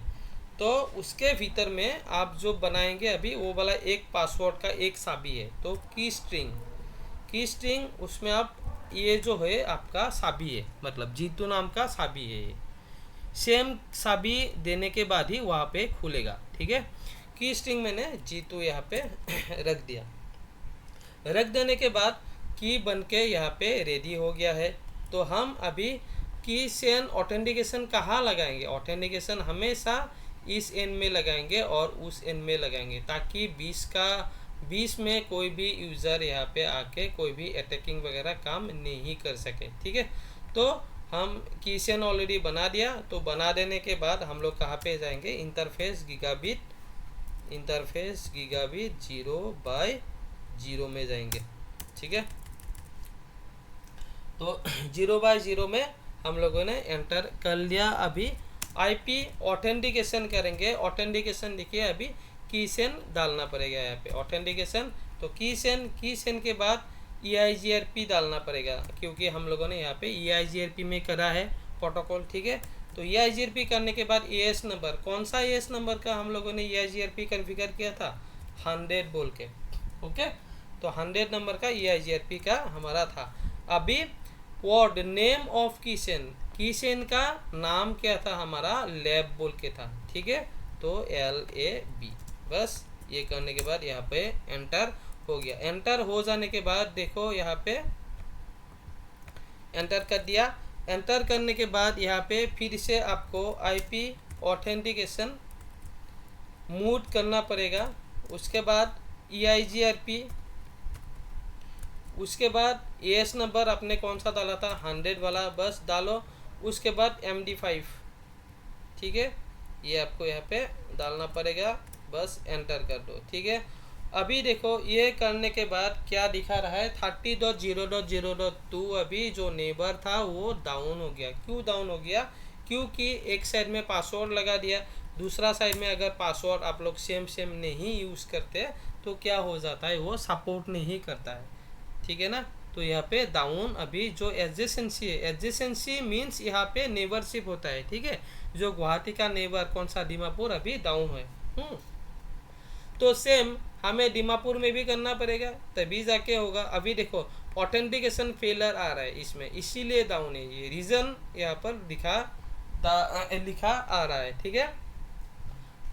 तो उसके भीतर में आप जो बनाएंगे अभी वो वाला एक पासवर्ड का एक साबी है। तो की स्ट्रिंग उसमें आप ये जो है आपका साबी है, मतलब जीतू नाम का साबी है ये। सेम साबी देने के बाद ही वहाँ पे खुलेगा। ठीक है, की स्ट्रिंग मैंने जीतू यहाँ पे रख दिया। रख देने के बाद की बन के यहाँ पे रेडी हो गया है। तो हम अभी की चेन ऑथेंटिकेशन कहाँ लगाएंगे? ऑथेंटिकेशन हमेशा इस एंड में लगाएंगे और उस एंड में लगाएंगे, ताकि 20 में कोई भी यूज़र यहाँ पे आके कोई भी अटैकिंग वगैरह काम नहीं कर सके। ठीक है, तो हम की चेन ऑलरेडी बना दिया। तो बना देने के बाद हम लोग कहाँ पे जाएंगे? इंटरफेस गीगाबिट 0/0 में जाएंगे। ठीक है, तो 0/0 में हम लोगों ने एंटर कर लिया। अभी आईपी ऑथेंटिकेशन करेंगे। ऑथेंटिकेशन देखिए, अभी की चेन डालना पड़ेगा यहाँ पे ऑथेंटिकेशन। तो की चेन के बाद EIGRP डालना पड़ेगा, क्योंकि हम लोगों ने यहाँ पे EIGRP में करा है प्रोटोकॉल। ठीक है, तो EIGRP करने के बाद AS नंबर, कौन सा AS नंबर का हम लोगों ने EIGRP कॉन्फ़िगर किया था? 100 बोल के। ओके, तो 100 नंबर का EIGRP का हमारा था। अभी वर्ड नेम ऑफ की चेन का नाम क्या था? हमारा लैब बोल के था। ठीक है, तो LAB। बस ये करने के बाद यहाँ पे एंटर हो गया। एंटर हो जाने के बाद देखो यहाँ पे एंटर कर दिया। एंटर करने के बाद यहाँ पे फिर से आपको IP ऑथेंटिकेशन मूड करना पड़ेगा। उसके बाद EIGRP, उसके बाद AS नंबर आपने कौन सा डाला था? 100 वाला, बस डालो। उसके बाद MD5। ठीक है, ये आपको यहाँ पे डालना पड़ेगा, बस एंटर कर दो। ठीक है, अभी देखो ये करने के बाद क्या दिखा रहा है? 30.0.0.2 अभी जो नेबर था वो डाउन हो गया। क्यों डाउन हो गया? क्योंकि एक साइड में पासवर्ड लगा दिया, दूसरा साइड में अगर पासवर्ड आप लोग सेम नहीं यूज़ करते तो क्या हो जाता है? वो सपोर्ट नहीं करता है। ठीक है ना, तो यहाँ पे डाउन। अभी जो एडजेसेंसी है, एडजेसेंसी मीन्स यहाँ पे नेबरशिप होता है। ठीक है, जो गुवाहाटी का नेबर कौन सा? दीमापुर, अभी डाउन है। तो सेम हमें दीमापुर में भी करना पड़ेगा, तभी जाके होगा। अभी देखो ऑथेंटिकेशन फेलर आ रहा है इसमें, इसीलिए डाउन है। ये रीज़न यहाँ पर लिखा आ रहा है। ठीक है,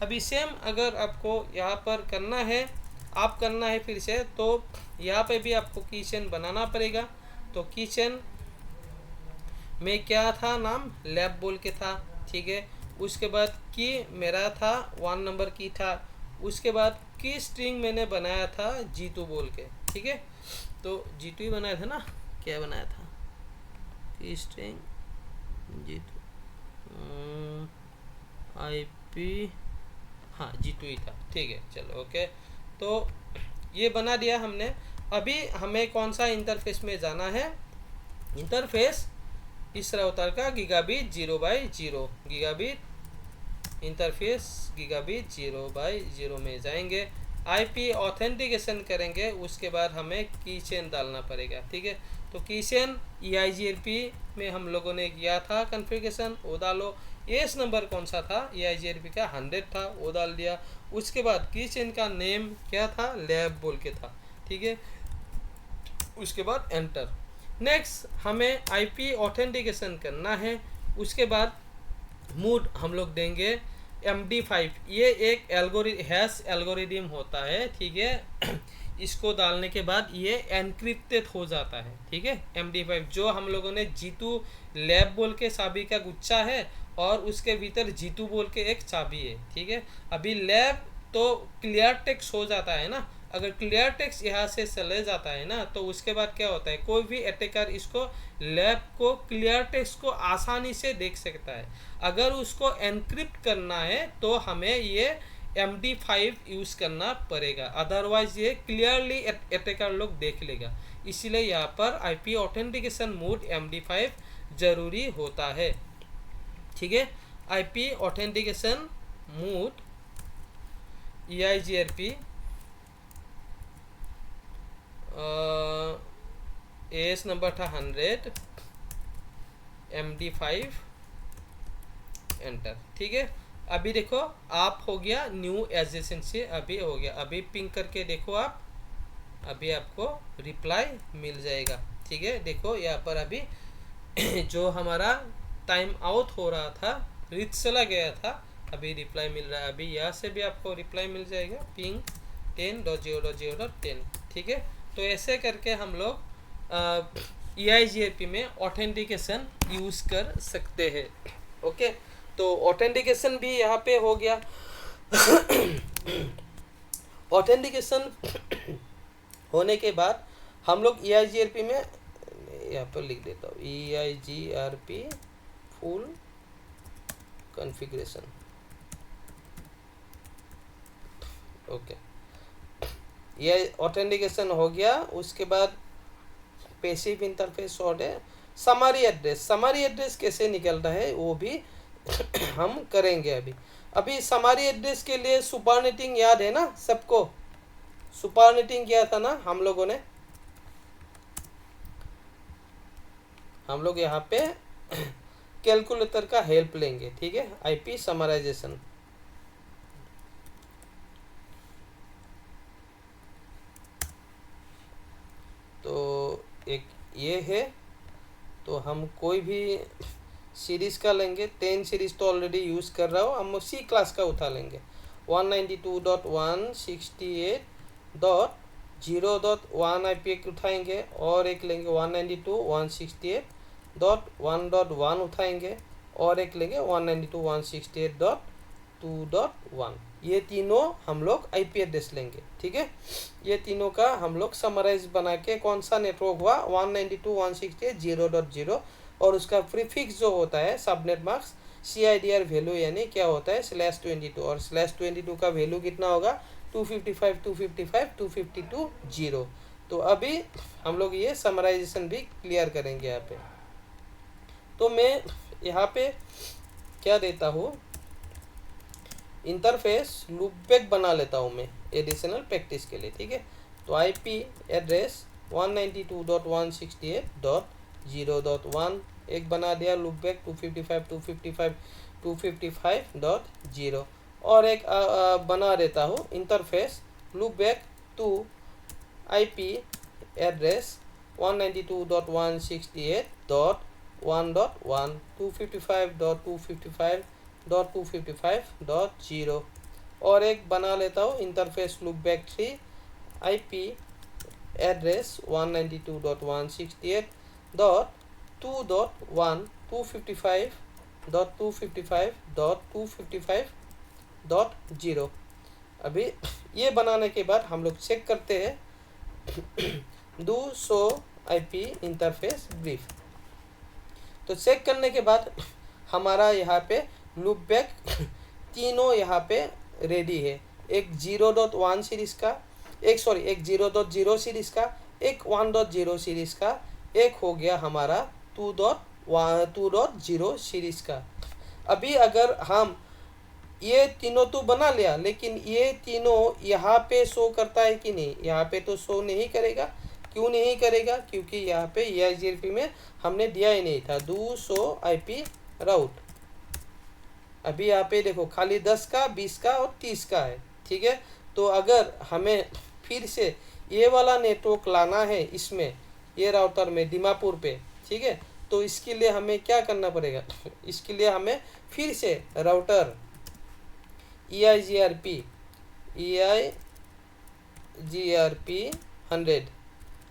अभी सेम अगर आपको यहाँ पर करना है फिर से, तो यहाँ पे भी आपको की चेन बनाना पड़ेगा। तो की चेन में क्या था नाम? लैब बोल के था। ठीक है, उसके बाद की मेरा था 1 नंबर की था। उसके बाद की स्ट्रिंग मैंने बनाया था G2 बोल के। ठीक है, तो G2 ही बनाया था ना? क्या बनाया था? की स्ट्रिंग G2 IP, हाँ G2 ही था। ठीक है, चलो ओके, तो ये बना दिया हमने। अभी हमें कौन सा इंटरफेस में जाना है? इंटरफेस इस राउटर का गीगाबिट 0/0, गीगाबिट इंटरफेस गीगाबिट 0/0 में जाएंगे। IP ऑथेंटिकेशन करेंगे, उसके बाद हमें की चेन डालना पड़ेगा। ठीक है, तो की चेन EIGRP में हम लोगों ने किया था कॉन्फ़िगरेशन, वो डालो। एस नंबर कौन सा था? EIGRP का 100 था, वो डाल दिया। उसके बाद की चेन का नेम क्या था? लैब बोल के था। ठीक है, उसके बाद एंटर। नेक्स्ट हमें IP ऑथेंटिकेशन करना है। उसके बाद मूड हम लोग देंगे MD5। ये एक हैश एल्गोरिदम होता है। ठीक है, इसको डालने के बाद ये एनक्रिप्टेड हो जाता है। ठीक है, MD5 जो हम लोगों ने G2 लैब बोल के चाबी का गुच्छा है और उसके भीतर G2 बोल के एक चाबी है। ठीक है, अभी लैब तो क्लियर टेक्स्ट हो जाता है ना, अगर क्लियर टेक्स्ट यहाँ से चले जाता है ना, तो उसके बाद क्या होता है? कोई भी अटैकर इसको लैब को क्लियर टेक्स्ट को आसानी से देख सकता है। अगर उसको एनक्रिप्ट करना है तो हमें ये MD5 यूज़ करना पड़ेगा, अदरवाइज ये क्लियरली अटैकर लोग देख लेगा। इसीलिए यहाँ पर IP ऑथेंटिकेशन मोड MD5 ज़रूरी होता है। ठीक है, IP authentication mode EIGRP AS number था 100, MD5 एंटर। ठीक है, अभी देखो आप हो गया न्यू एडजेसेंसी, अभी हो गया। अभी पिंग करके देखो आप, अभी आपको रिप्लाई मिल जाएगा। ठीक है, देखो यहाँ पर अभी जो हमारा टाइम आउट हो रहा था, रीच चला गया था, अभी रिप्लाई मिल रहा है। अभी यहाँ से भी आपको रिप्लाई मिल जाएगा, पिंग 10.0.0.10। ठीक है, तो ऐसे करके हम लोग EIGRP में ऑथेंटिकेशन यूज़ कर सकते हैं। ओके, तो ऑथेंटिकेशन भी यहाँ पे हो गया। ऑथेंटिकेशन होने के बाद हम लोग EIGRP में, यहाँ पर लिख देता हूँ, EIGRP फुल कॉन्फ़िगरेशन। ओके, ये ऑथेंटिकेशन हो गया। उसके बाद पैसिव इंटरफेस सॉर्ट है। समरी एड्रेस कैसे निकलता है वो भी हम करेंगे अभी समरी एड्रेस के लिए सुपरनेटिंग याद है ना सबको? सुपरनेटिंग किया था ना हम लोगों ने। हम लोग यहाँ पे कैलकुलेटर का हेल्प लेंगे, ठीक है, आईपी समराइजेशन। तो एक ये है, तो हम कोई भी सीरीज़ का लेंगे। 10 सीरीज़ तो ऑलरेडी यूज़ कर रहा हूँ, हम सी क्लास का उठा लेंगे। 192.168.0.1 आईपी उठाएंगे, और एक लेंगे 192.168.1.1 उठाएंगे, और एक लेंगे 192.168.2.1। ये तीनों हम लोग आईपी एड्रेस लेंगे, ठीक है। ये तीनों का हम लोग समराइज बना के कौन सा नेटवर्क हुआ 192.168.0.0, और उसका प्रीफिक्स जो होता है सबनेट मास्क CIDR वैल्यू यानी क्या होता है /22, और /22 का वैल्यू कितना होगा 255 तो अभी हम लोग ये समराइजेशन भी क्लियर करेंगे यहाँ पे। तो मैं यहाँ पे क्या देता हूँ, इंटरफेस लूपबैक बना लेता हूँ मैं एडिशनल प्रैक्टिस के लिए, ठीक है। तो आईपी एड्रेस 192.168.0.1 एक बना दिया लूपबैक 255 और एक बना देता हूँ interface loopback two IP address 192.168.1.1 255.255.255.0 और एक बना लेता हूँ इंटरफेस लूपबैक 3 आईपी एड्रेस 192.168.2.1 255.255.255.0। अभी ये बनाने के बाद हम लोग चेक करते हैं do show IP interface brief. तो चेक करने के बाद हमारा यहाँ पे लूपबैक तीनों यहाँ पे रेडी है। एक 0.1 सीरीज का, एक 0.0 सीरीज का, एक 1.0 सीरीज का, एक हो गया हमारा 2.0 सीरीज का। अभी अगर हम ये तीनों तो बना लिया, लेकिन ये तीनों यहाँ पे शो करता है कि नहीं? यहाँ पे तो शो नहीं करेगा। क्यों नहीं करेगा? क्योंकि यहाँ पे EIGRP में हमने दिया ही नहीं था डू शो आईपी राउट। अभी यहाँ पे देखो खाली 10 का, 20 का और 30 का है, ठीक है। तो अगर हमें फिर से ये वाला नेटवर्क लाना है इसमें, ये राउटर में दीमापुर पे, ठीक है, तो इसके लिए हमें क्या करना पड़ेगा? इसके लिए हमें फिर से राउटर EIGRP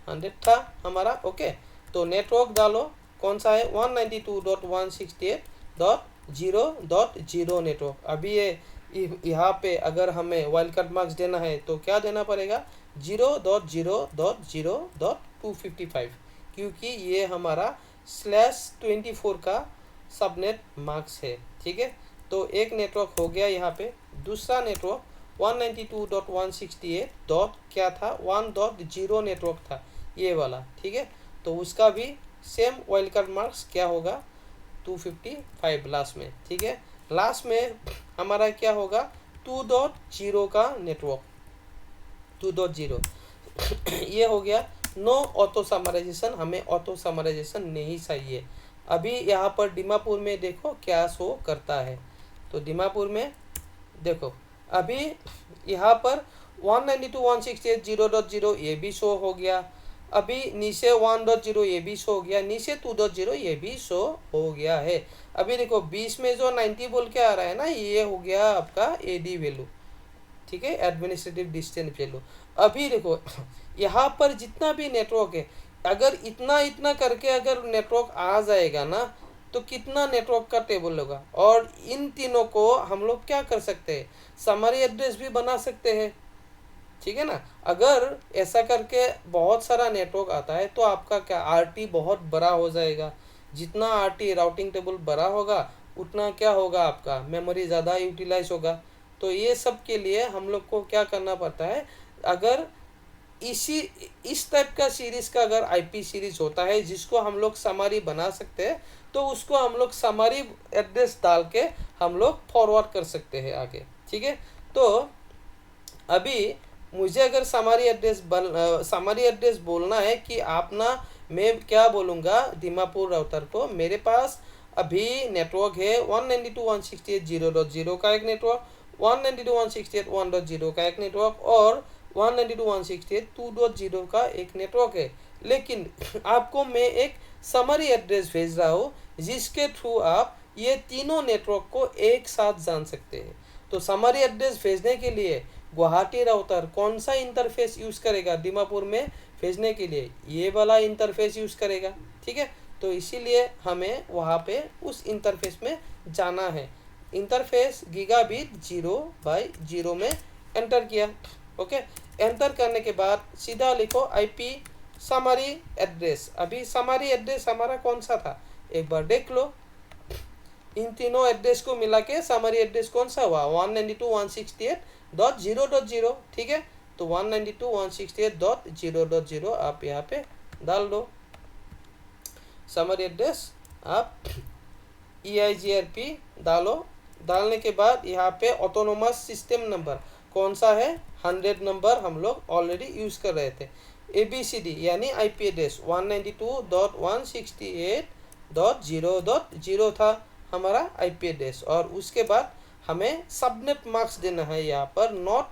100 था हमारा, ओके। तो नेटवर्क डालो, कौन सा है 192.168.0.0 नेटवर्क। अभी ये यहाँ पे अगर हमें वाइल्ड कार्ड मार्क्स देना है तो क्या देना पड़ेगा 0.0.0.255, क्योंकि ये हमारा /24 का सबनेट मार्क्स है, ठीक है। तो एक नेटवर्क हो गया यहाँ पे। दूसरा नेटवर्क 192.168 क्या था 1.0 नेटवर्क था ये वाला, ठीक है। तो उसका भी सेम वाइल्ड कार्ड मार्क्स क्या होगा 255 लास्ट में, ठीक है। लास्ट में हमारा क्या होगा 2.0 का नेटवर्क 2.0 ये हो गया। नो ऑटो समराइजेशन, हमें ऑटो समराइजेशन नहीं चाहिए। अभी यहाँ पर दीमापुर में देखो क्या शो करता है। तो दीमापुर में देखो अभी यहाँ पर 192.168.0.0 ये भी शो हो गया। अभी नीचे 1.0 ये भी शो हो गया, नीचे 2.0 ये भी शो हो गया है। अभी देखो बीच में जो 90 बोल के आ रहा है ना, ये हो गया आपका AD वैल्यू, ठीक है, एडमिनिस्ट्रेटिव डिस्टेंस वैल्यू। अभी देखो यहाँ पर जितना भी नेटवर्क है अगर इतना इतना करके अगर नेटवर्क आ जाएगा ना, तो कितना नेटवर्क का टेबल होगा। और इन तीनों को हम लोग क्या कर सकते हैं, समरी एड्रेस भी बना सकते हैं, ठीक है ना। अगर ऐसा करके बहुत सारा नेटवर्क आता है तो आपका क्या आरटी बहुत बड़ा हो जाएगा। जितना आरटी राउटिंग टेबल बड़ा होगा उतना क्या होगा, आपका मेमोरी ज़्यादा यूटिलाइज होगा। तो ये सब के लिए हम लोग को क्या करना पड़ता है, अगर इस टाइप का सीरीज का अगर आईपी सीरीज होता है जिसको हम लोग समरी बना सकते हैं, तो उसको हम लोग समरी एड्रेस डाल के हम लोग फॉरवर्ड कर सकते हैं आगे, ठीक है। तो अभी मुझे अगर समरी एड्रेस बोलना है कि आप ना, मैं क्या बोलूँगा दीमापुर राउटर को, मेरे पास अभी नेटवर्क है 192.168.0.0 का एक नेटवर्क, 192.168.1.0 का एक नेटवर्क और 192.168.2.0 का एक नेटवर्क है। लेकिन आपको मैं एक समरी एड्रेस भेज रहा हूँ जिसके थ्रू आप ये तीनों नेटवर्क को एक साथ जान सकते हैं। तो समरी एड्रेस भेजने के लिए गुवाहाटी राउटर कौन सा इंटरफेस यूज़ करेगा, दीमापुर में भेजने के लिए ये वाला इंटरफेस यूज़ करेगा, ठीक है। तो इसीलिए हमें वहाँ पे उस इंटरफेस में जाना है। इंटरफेस गीगाबिट 0/0 में एंटर किया, ओके। एंटर करने के बाद सीधा लिखो आईपी समरी एड्रेस। अभी समरी एड्रेस हमारा कौन सा था, एक बार देख लो। इन तीनों एड्रेस को मिला के समरी एड्रेस कौन सा हुआ, 192.168.0.0, ठीक है। तो 192.168.0.0 आप यहाँ पे डाल दो समरी एड्रेस। आप EIGRP डालो। डालने के बाद यहाँ पे ऑटोनोमस सिस्टम नंबर कौन सा है, 100 नंबर हम लोग ऑलरेडी यूज़ कर रहे थे। ABCD यानी IP एड्रेस 192.168.0.0 था हमारा IP एड्रेस। और उसके बाद हमें सबनेट मार्क्स देना है, यहाँ पर not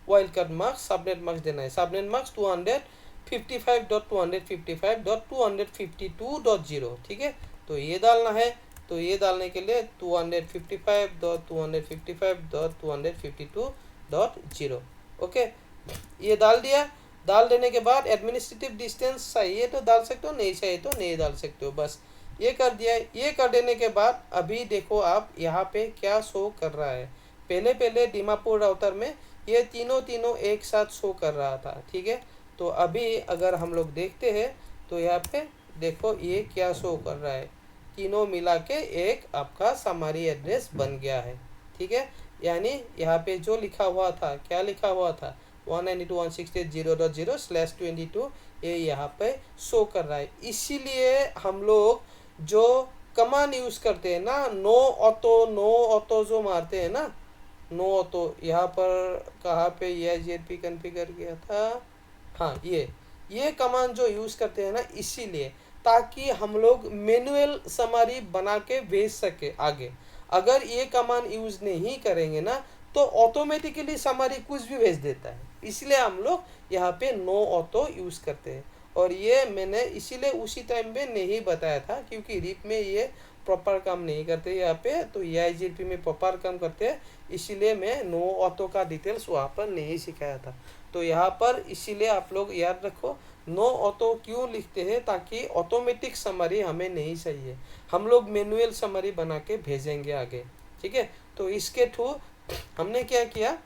wild card marks, subnet marks देना है। सबनेट मार्क्स 255.255.252.0, ठीक है। तो ये डालना है। तो ये डालने के लिए 255.255.252.0, ओके। ये डाल दिया। डाल देने के बाद एडमिनिस्ट्रेटिव डिस्टेंस चाहिए तो डाल सकते हो, नहीं चाहिए तो नहीं डाल सकते हो, बस ये कर दिया। ये कर देने के बाद अभी देखो आप यहाँ पे क्या शो कर रहा है। पहले दीमापुर राउटर में ये तीनों एक साथ शो कर रहा था, ठीक है। तो अभी अगर हम लोग देखते हैं तो यहाँ पे देखो ये क्या शो कर रहा है, तीनों मिला के एक आपका समरी एड्रेस बन गया है, ठीक है। यानी यहाँ पे जो लिखा हुआ था, क्या लिखा हुआ था, 192.168.0.0/22 ये यहाँ पे शो कर रहा है। इसीलिए हम लोग जो कमांड यूज़ करते हैं ना, नो ऑटो जो मारते हैं ना, नो ऑटो, यहाँ पर कहाँ पे EIGRP कॉन्फ़िगर किया था, हाँ ये कमांड जो यूज़ करते हैं ना, इसीलिए ताकि हम लोग मैनुअल समरी बना के भेज सके आगे। अगर ये कमांड यूज़ नहीं करेंगे ना तो ऑटोमेटिकली समरी कुछ भी भेज देता है, इसलिए हम लोग यहाँ पे नो ऑटो यूज़ करते हैं। और ये मैंने इसीलिए उसी टाइम पे नहीं बताया था क्योंकि रिप में ये प्रॉपर काम नहीं करते यहाँ पे, तो EIGRP में प्रॉपर काम करते हैं, इसीलिए मैं नो ऑटो का डिटेल्स वहाँ पर नहीं सिखाया था। तो यहाँ पर इसीलिए आप लोग याद रखो नो ऑटो क्यों लिखते हैं, ताकि ऑटोमेटिक समरी हमें नहीं चाहिए, हम लोग मैनुअल समरी बना के भेजेंगे आगे, ठीक है। तो इसके थ्रू हमने क्या किया,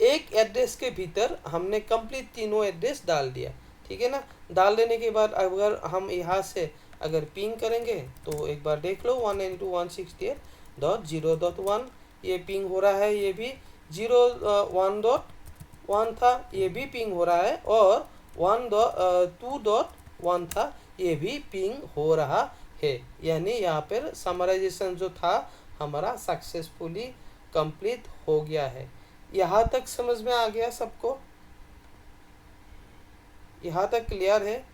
एक एड्रेस के भीतर हमने कंप्लीट तीनों एड्रेस डाल दिया, ठीक है ना। डाल देने के बाद अगर हम यहाँ से अगर पिंग करेंगे तो एक बार देख लो 192.168.0.1 ये पिंग हो रहा है, ये भी 0.1.1 था, ये भी पिंग हो रहा है, और 1.2.1 था, ये भी पिंग हो रहा है। यानी यहाँ पर समराइजेशन जो था हमारा सक्सेसफुली कंप्लीट हो गया है। यहाँ तक समझ में आ गया सबको, यहाँ तक क्लियर है।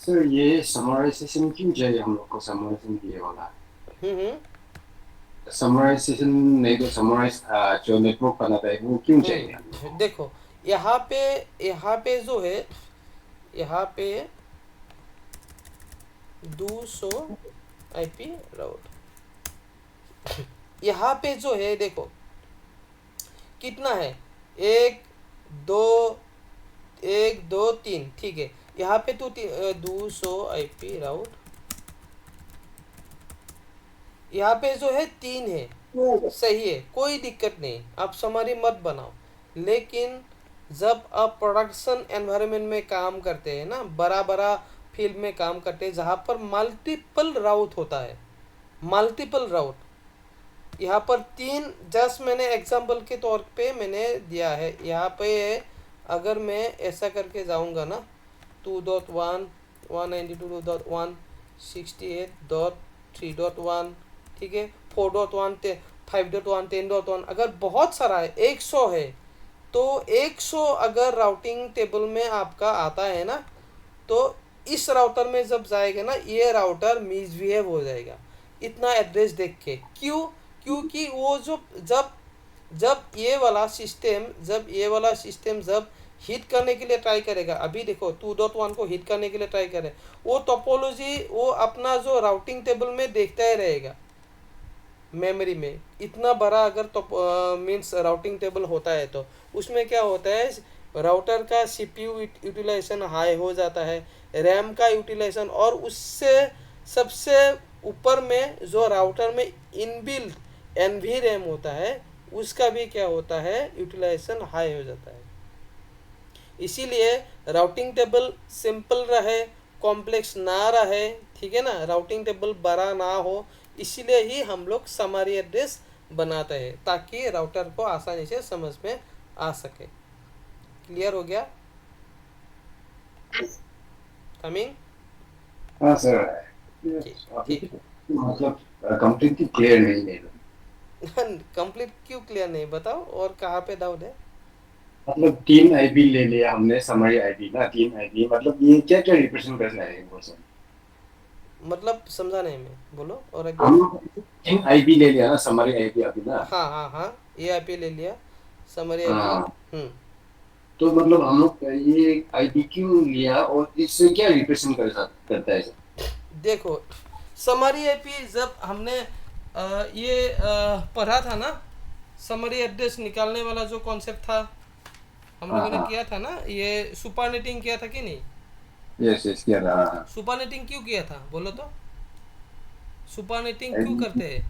सर ये समराइजेशन क्यों चाहिए हम लोग को, समराइजेशन ये वाला समराइजेशन नहीं तो समराइज जो नेटवर्क बनाता है वो क्यों चाहिए?
देखो यहाँ पे जो है, यहाँ पे 200 IP राउट, यहाँ पे जो है देखो कितना है, 1 दो 1 2 3 ठीक है। यहाँ पे तो 200 IP राउट, यहाँ पे जो है 3 है, सही है, कोई दिक्कत नहीं, आप समरी मत बनाओ। लेकिन जब आप प्रोडक्शन एनवायरनमेंट में काम करते हैं ना, बड़ा बड़ा फील्ड में काम करते हैं जहाँ पर मल्टीपल राउट होता है, मल्टीपल राउट, यहाँ पर 3 जस्ट मैंने एग्जांपल के तौर पे मैंने दिया है। यहाँ पे अगर मैं ऐसा करके जाऊँगा ना 2.1 192.168.3.1 ठीक है, 4.1 5.1 10.1, अगर बहुत सारा है 100 है, तो 100 अगर राउटिंग टेबल में आपका आता है ना, तो इस राउटर में जब जाएगा ना, ये राउटर मिसबिहेव हो जाएगा इतना एड्रेस देख के। क्यों? क्योंकि वो जो जब जब ये वाला सिस्टम जब हिट करने के लिए ट्राई करेगा, अभी देखो 2.1 को हिट करने के लिए ट्राई करे, वो टोपोलॉजी वो अपना जो राउटिंग टेबल में देखता ही रहेगा मेमोरी में। इतना बड़ा अगर तो मीन्स राउटिंग टेबल होता है तो उसमें क्या होता है, राउटर का CPU यूटिलाइजेशन हाई हो जाता है, रैम का यूटिलाइजेशन, और उससे सबसे ऊपर में जो राउटर में इनबिल्ट NV रैम होता है उसका भी क्या होता है, यूटिलाइजेशन हाई हो जाता है। इसीलिए राउटिंग टेबल सिंपल रहे, कॉम्प्लेक्स ना रहे, ठीक है ना, राउटिंग टेबल बड़ा ना हो, इसीलिए ही हम लोग समरी एड्रेस बनाते हैं ताकि राउटर को आसानी से समझ में आ सके। क्लियर हो गया? कमिंग?
हाँ सर,
ठीक
मतलब कंप्लीटली क्लियर नहीं है।
कंप्लीट क्यों क्लियर नहीं, बताओ, और कहाँ पे डाउट है?
मतलब 3 IP ले लिया हमने, समरी IP ना, 3 IP, मतलब ये क्या क्या रिप्रेजेंट कर रहा है वो सर?
मतलब समझा नहीं मैं, बोलो और एक बार।
हम 3 IP ले लिया ना, समरी IP अभी ना।
हाँ हाँ हाँ, ये IP ले लिया, समरी IP।
हाँ, तो मतलब हम लोग ये IP क्यों लिया और इससे क्या रिप्रेजेंट करता है सर?
देखो समरी IP जब हमने ये पढ़ा था ना, समरी एड्रेस निकालने वाला जो कॉन्सेप्ट था हम
हाँ
लोगों ने
हाँ,
किया था ना, ये सुपरनेटिंग किया था कि नहीं?
यस यस किया था, हाँ
सुपरनेटिंग क्यों किया था बोलो तो, सुपरनेटिंग क्यों
हाँ।
करते हैं?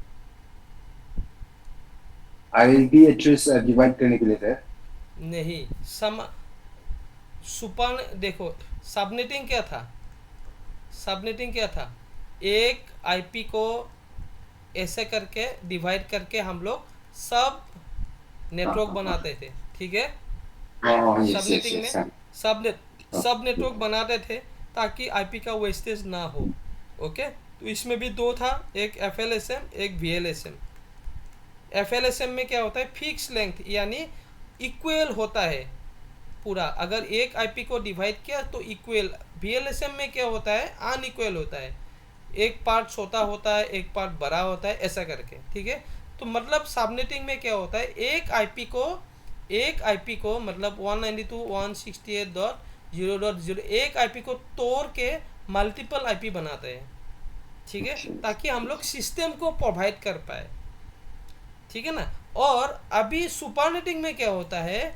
IP एड्रेस डिवाइड करने के लिए सर।
नहीं, सम सुपर देखो, सबनेटिंग क्या था, सबनेटिंग क्या था, एक आईपी को ऐसे करके डिवाइड करके हम लोग सब
हाँ
नेटवर्क
हाँ हाँ
बनाते थे, ठीक है।
हाँ, यस यस
सबनेटिंग में
यस,
सब नेटवर्क बनाते थे ताकि आईपी का वेस्टेज ना हो। ओके, तो इसमें भी दो था, एक FLSM एक VLSM। FLSM में क्या होता है, फिक्स लेंथ यानी इक्वल होता है पूरा, अगर एक आईपी को डिवाइड किया तो इक्वल। VLSM में क्या होता है, अनइक्वल होता है, एक पार्ट छोटा होता है एक पार्ट बड़ा होता है, ऐसा करके, ठीक है। तो मतलब सबनेटिंग में क्या होता है, एक आईपी को मतलब 192.168.0.0 एक आईपी को तोड़ के मल्टीपल आईपी बनाते हैं, ठीक है, ताकि हम लोग सिस्टम को प्रोवाइड कर पाए, ठीक है ना। और अभी सुपरनेटिंग में क्या होता है,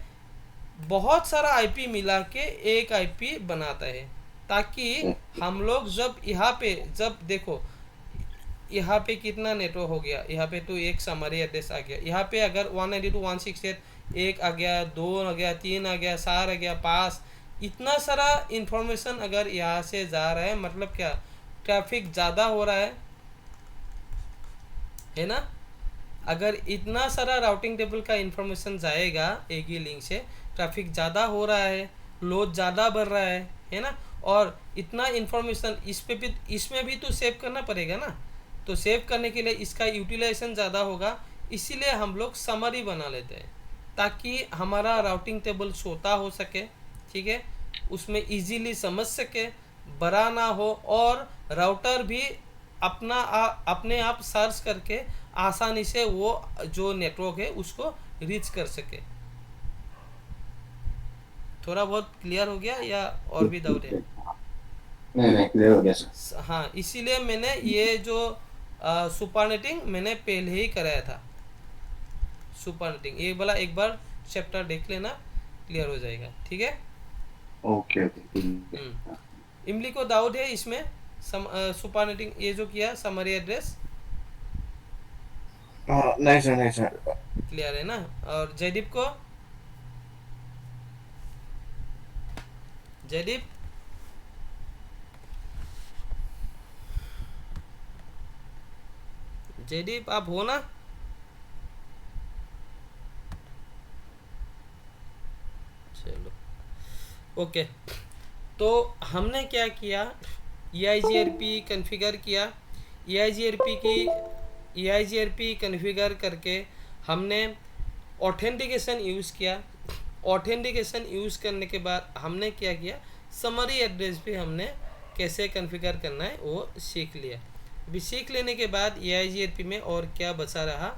बहुत सारा आईपी मिला के एक आईपी बनाता है, ताकि हम लोग जब यहाँ पे जब देखो यहाँ पे कितना नेटवर्क हो गया, यहाँ पे तो एक समरी एड्रेस आ गया, यहाँ पे अगर 192.168 एक आ गया, 2 आ गया, 3 आ गया, 4 आ गया, 5, इतना सारा इंफॉर्मेशन अगर यहाँ से जा रहा है, मतलब क्या, ट्रैफिक ज़्यादा हो रहा है ना। अगर इतना सारा राउटिंग टेबल का इंफॉर्मेशन जाएगा एक ही लिंक से, ट्रैफिक ज़्यादा हो रहा है, लोड ज़्यादा बढ़ रहा है ना, और इतना इंफॉर्मेशन इसमें भी तो सेव करना पड़ेगा ना, तो सेव करने के लिए इसका यूटिलाइजेशन ज़्यादा होगा, इसीलिए हम लोग समरी बना लेते हैं ताकि हमारा राउटिंग टेबल छोटा हो सके, ठीक है, उसमें इजीली समझ सके, बड़ा ना हो, और राउटर भी अपने आप सर्च करके आसानी से वो जो नेटवर्क है उसको रीच कर सके। थोड़ा बहुत क्लियर हो गया या और भी डाउट है?
नहीं नहीं, क्लियर हो गया सर।
हाँ, इसीलिए मैंने ये जो सुपरनेटिंग मैंने पहले ही कराया था। सुपरनेटिंग ये वाला एक बार चैप्टर देख लेना, क्लियर हो जाएगा, ठीक है।
ओके ओके ठीक है।
इमली को डाउट है इसमें सुपरनेटिंग ये जो किया समरी एड्रेस
हाँ नहीं सर नहीं सर।
क्लियर है ना। और जयदीप को, जयदीप जयदीप आप हो ना? चलो ओके। तो हमने क्या किया, EIGRP कॉन्फ़िगर किया। EIGRP कॉन्फ़िगर करके हमने ऑथेंटिकेशन यूज़ किया। ऑथेंटिकेशन यूज़ करने के बाद हमने क्या किया, समरी एड्रेस भी हमने कैसे कॉन्फ़िगर करना है वो सीख लिया। अभी सीख लेने के बाद EIGRP में और क्या बचा रहा,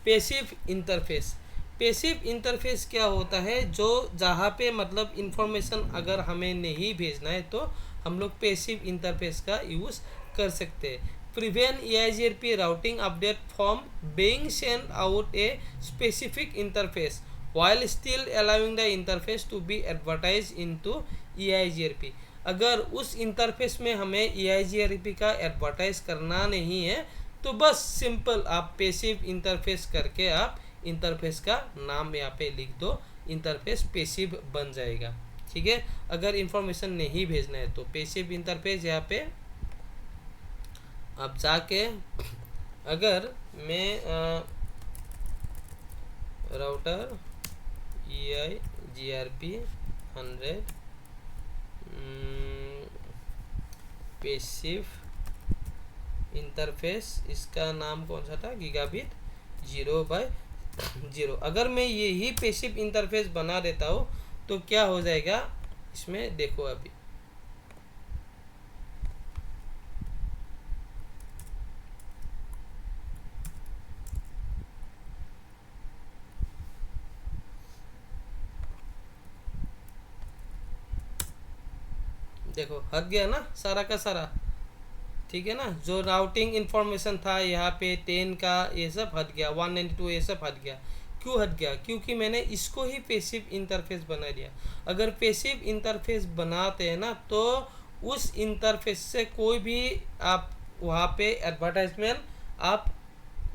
पैसिव इंटरफेस। पैसिव इंटरफेस क्या होता है, जो जहाँ पे मतलब इंफॉर्मेशन अगर हमें नहीं भेजना है तो हम लोग पैसिव इंटरफेस का यूज़ कर सकते हैं। Prevent EIGRP routing update from being sent out a specific interface while still allowing the interface to be advertised into EIGRP। अगर उस इंटरफेस में हमें EIGRP का एडवर्टाइज करना नहीं है तो बस सिंपल आप पैसिव इंटरफेस करके आप इंटरफेस का नाम यहाँ पे लिख दो, इंटरफेस पैसिव बन जाएगा, ठीक है। अगर इंफॉर्मेशन नहीं भेजना है तो पैसिव इंटरफेस यहाँ पे अब जाके अगर मैं राउटर EIGRP 100 पैसिव इंटरफेस, इसका नाम कौन सा था, गीगाबिट 0/0। अगर मैं यही पैसिव इंटरफेस बना देता हूँ तो क्या हो जाएगा इसमें देखो। अभी देखो हट गया ना सारा का सारा, ठीक है ना। जो राउटिंग इंफॉर्मेशन था यहाँ पे 10 का ये सब हट गया, 192 ये सब हट गया। क्यों हट गया, क्योंकि मैंने इसको ही पैसिव इंटरफेस बना दिया। अगर पैसिव इंटरफेस बनाते हैं ना तो उस इंटरफेस से कोई भी आप वहाँ पे एडवर्टाइजमेंट आप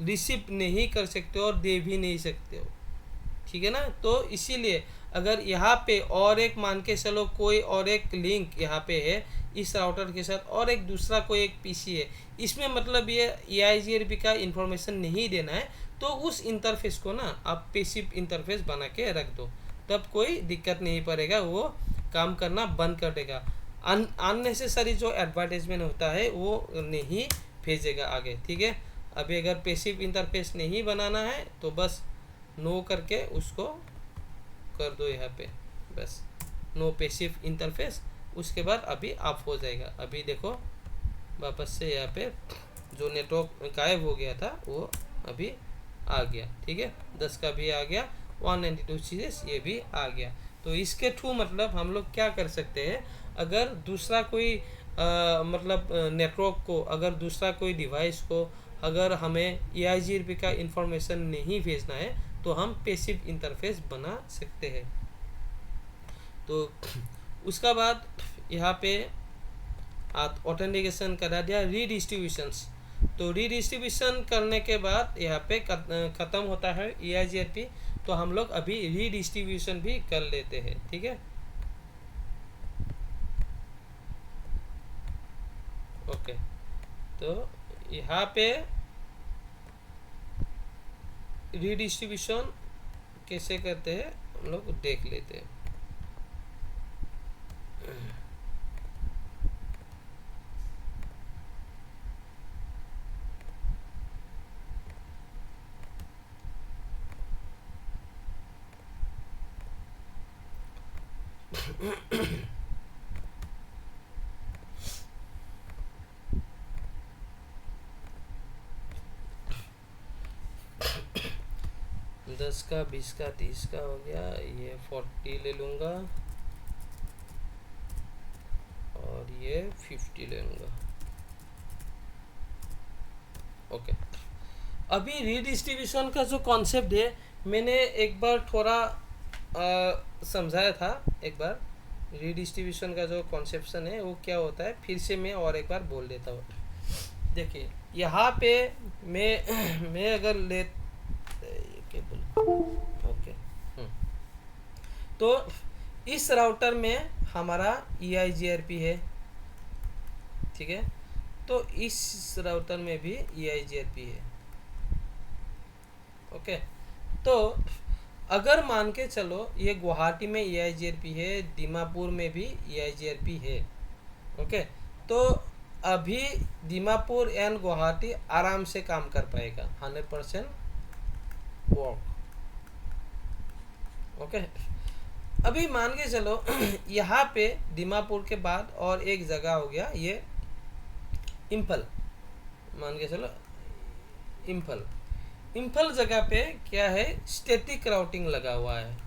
रिसीव नहीं कर सकते हो और दे भी नहीं सकते हो, ठीक है ना। तो इसीलिए अगर यहाँ पे और एक मान के चलो कोई और एक लिंक यहाँ पे है इस राउटर के साथ और एक दूसरा कोई एक पीसी है, इसमें मतलब ये EIGRP का इंफॉर्मेशन नहीं देना है तो उस इंटरफेस को ना आप पैसिव इंटरफेस बना के रख दो, तब कोई दिक्कत नहीं पड़ेगा, वो काम करना बंद कर देगा। अननेसेसरी जो एडवर्टाइजमेंट होता है वो नहीं भेजेगा आगे, ठीक है। अभी अगर पैसिव इंटरफेस नहीं बनाना है तो बस नो करके उसको कर दो यहाँ पे, बस नो पैसिव इंटरफेस। उसके बाद अभी ऑफ हो जाएगा। अभी देखो वापस से यहाँ पे जो नेटवर्क गायब हो गया था वो अभी आ गया, ठीक है। 10 का भी आ गया, 192 चीज़ें ये भी आ गया। तो इसके थ्रू मतलब हम लोग क्या कर सकते हैं, अगर दूसरा कोई मतलब नेटवर्क को, अगर दूसरा कोई डिवाइस को अगर हमें EIGRP का इंफॉर्मेशन नहीं भेजना है तो हम पैसिव इंटरफेस बना सकते हैं। तो उसका बाद यहाँ पे ऑथेंटिकेशन करा दिया, रीडिस्ट्रीब्यूशंस। तो रीडिस्ट्रीब्यूशन करने के बाद यहाँ पे ख़त्म होता है EIGRP, तो हम लोग अभी रीडिस्ट्रीब्यूशन भी कर लेते हैं, ठीक है। ओके, तो यहाँ पे रीडिस्ट्रीब्यूशन कैसे करते हैं हम लोग देख लेते हैं। दस का 20 का 30 का हो गया, ये 40 ले लूँगा और ये 50 ले लूँगा। ओके, अभी रीडिस्ट्रीब्यूशन का जो कॉन्सेप्ट है मैंने एक बार थोड़ा समझाया था एक बार, रीडिस्ट्रीब्यूशन का जो कॉन्सेप्शन है वो क्या होता है, फिर से मैं और एक बार बोल देता हूँ। देखिए यहाँ पे मैं अगर ले केबल, ओके, तो इस राउटर में हमारा EIGRP है, ठीक है, तो इस राउटर में भी EIGRP है, ओके। तो अगर मान के चलो ये गुवाहाटी में EIGRP है, दीमापुर में भी EIGRP है, ओके, तो अभी दीमापुर एंड गुवाहाटी आराम से काम कर पाएगा, 100% वर्क, ओके। अभी मान के चलो यहाँ पे दीमापुर के बाद और एक जगह हो गया ये इम्फल, मान के चलो इम्फल जगह पे क्या है, स्टैटिक राउटिंग लगा हुआ है,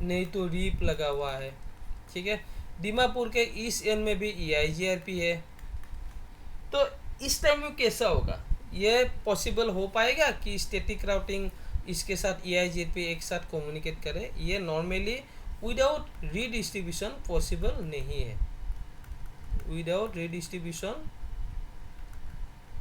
नहीं तो रीप लगा हुआ है, ठीक है। दीमापुर के ईस्ट एंड में भी EIGRP है। तो इस टाइम में कैसा होगा, ये पॉसिबल हो पाएगा कि स्टैटिक राउटिंग इसके साथ EIGRP एक साथ कम्युनिकेट करे? ये नॉर्मली विदाउट रीडिस्ट्रीब्यूशन पॉसिबल नहीं है, विदाउट रीडिस्ट्रीब्यूशन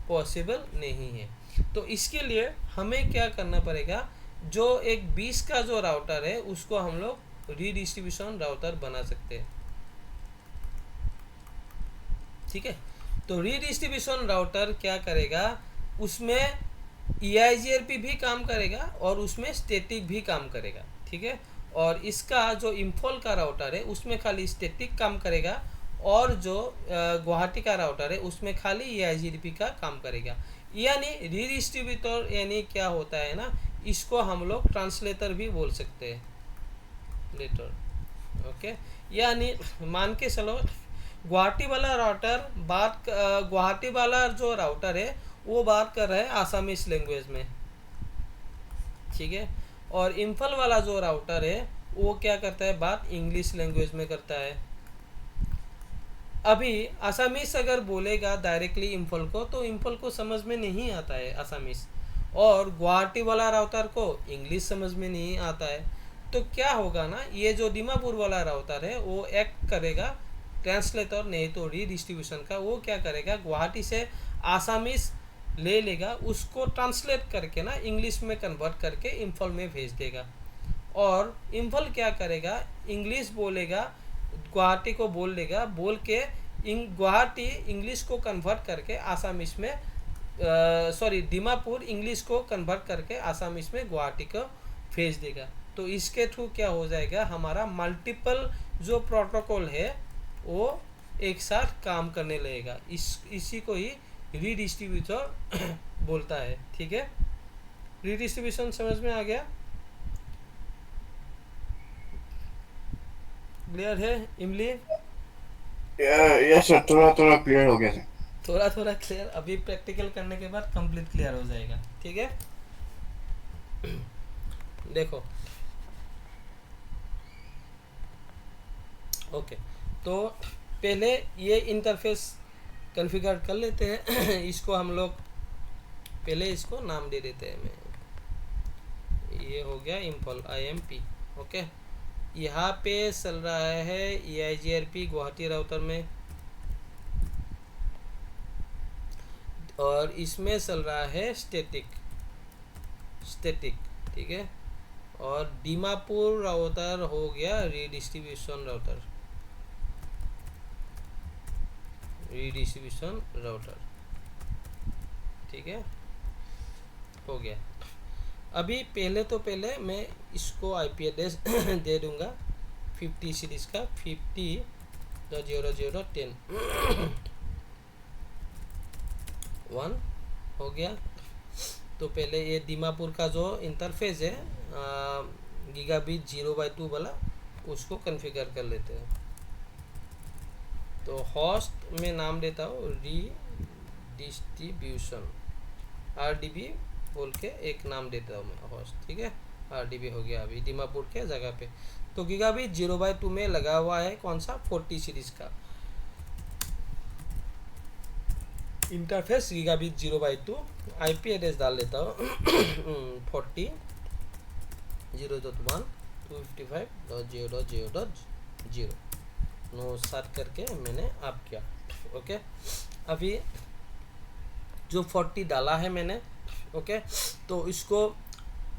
पॉसिबल नहीं है। तो इसके लिए हमें क्या करना पड़ेगा, जो एक 20 का जो राउटर है उसको हम लोग रीडिस्ट्रीब्यूशन राउटर बना सकते हैं, ठीक है। तो रीडिस्ट्रीब्यूशन राउटर क्या करेगा, उसमें EIGRP भी काम करेगा और उसमें स्टैटिक भी काम करेगा, ठीक है। और इसका जो इम्फॉल का राउटर है उसमें खाली स्टैटिक काम करेगा, और जो गुवाहाटी का राउटर है उसमें खाली EIGRP का काम करेगा। यानी रीडिस्ट्रीब्यूटर यानी क्या होता है ना, इसको हम लोग ट्रांसलेटर भी बोल सकते हैं, लेटर, ओके। यानी मान के चलो गुवाहाटी वाला राउटर गुवाहाटी वाला जो राउटर है वो बात कर रहा है आसामीज लैंग्वेज में, ठीक है, और इम्फल वाला जो राउटर है वो क्या करता है, बात इंग्लिश लैंग्वेज में करता है। अभी आसामीज अगर बोलेगा डायरेक्टली इम्फल को, तो इम्फल को समझ में नहीं आता है आसामीज, और गुवाहाटी वाला राउटर को इंग्लिश समझ में नहीं आता है। तो क्या होगा ना, ये जो दीमापुर वाला राउटर है वो एक्ट करेगा ट्रांसलेटर, नहीं तो रीडिस्ट्रीब्यूशन का। वो क्या करेगा, गुवाहाटी से आसामीज ले लेगा, उसको ट्रांसलेट करके ना इंग्लिश में कन्वर्ट करके इम्फल में भेज देगा, और इम्फल क्या करेगा, इंग्लिश बोलेगा, गुवाहाटी को बोल देगा, बोल के गुवाहाटी इंग्लिश को कन्वर्ट करके आसामीज में दीमापुर इंग्लिश को कन्वर्ट करके आसामीज में गुवाहाटी को भेज देगा। तो इसके थ्रू क्या हो जाएगा, हमारा मल्टीपल जो प्रोटोकॉल है वो एक साथ काम करने लगेगा। इसी को ही रीडिस्ट्रीब्यूटर बोलता है, ठीक है। रीडिस्ट्रीब्यूशन समझ में आ गया, क्लियर है इमली?
यस सर, थोड़ा थोड़ा क्लियर हो गया सर।
थोड़ा थोड़ा क्लियर, अभी प्रैक्टिकल करने के बाद कंप्लीट क्लियर हो जाएगा, ठीक है। देखो ओके, तो पहले ये इंटरफेस कॉन्फ़िगर कर लेते हैं। इसको हम लोग पहले इसको नाम दे देते हैं, मैं ये हो गया इम्फॉल IMP, ओके। यहाँ पे चल रहा है EIGRP गुवाहाटी राउटर में, और इसमें चल रहा है स्टैटिक, ठीक है। और दीमापुर राउटर हो गया रीडिस्ट्रीब्यूशन राउटर, ठीक है, हो गया। अभी पहले मैं इसको IP एड्रेस दे दूंगा 50 सीरीज का 50.0.0.10 1 हो गया। तो पहले ये दीमापुर का जो इंटरफेस है गीगाबिट 0/2 वाला, उसको कॉन्फ़िगर कर लेते हैं। तो होस्ट में नाम देता हूँ रीडिस्ट्रीब्यूशन, RDB बोल के एक नाम देता हूँ मैं होस्ट, ठीक है। RDB हो गया अभी दीमापुर के जगह पे। तो गीगाबिट 0/2 में लगा हुआ है कौन सा, 40 सीरीज का इंटरफेस गीगाबिट 0/2। IP एड्रेस डाल लेता हूँ 40.0.1 255.0.0.0 नो सर्च करके मैंने आप किया। ओके, अभी जो 40 डाला है मैंने, ओके, तो इसको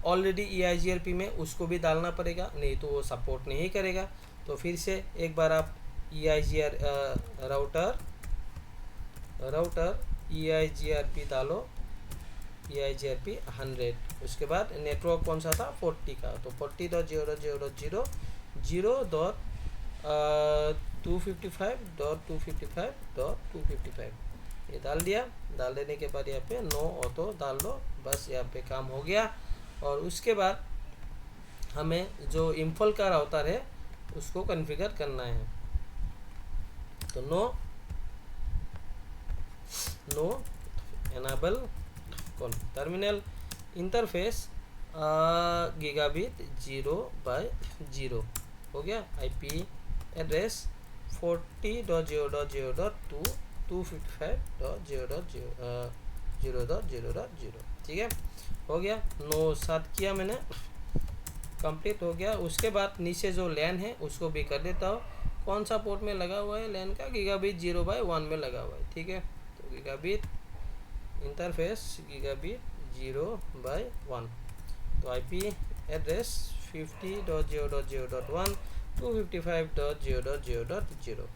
ऑलरेडी EIGRP में उसको भी डालना पड़ेगा, नहीं तो वो सपोर्ट नहीं करेगा। तो फिर से एक बार आप EIGR राउटर EIGRP डालो, EIGRP 100, उसके बाद नेटवर्क कौन सा था 40 का, तो 40.0.0.0.255.255.255 ये डाल दिया। डाल देने के बाद यहाँ पे नो ऑटो डाल दो, बस यहाँ पे काम हो गया। और उसके बाद हमें जो इम्फॉल का राउटर है उसको कॉन्फ़िगर करना है। तो no enable terminal interface gigabit 0/0 हो गया। IP एड्रेस 40.0.0.255.0.0.0, ठीक है, हो गया। नो साथ किया मैंने, कंप्लीट हो गया। उसके बाद नीचे जो लैन है उसको भी कर देता हूँ। कौन सा पोर्ट में लगा हुआ है लैन का, गीगाबिट 0/1 में लगा हुआ है, ठीक है। तो गीगाबिट इंटरफेस गीगाबिट 0/1, तो IP एड्रेस 50.0.0.1 255.0.0.0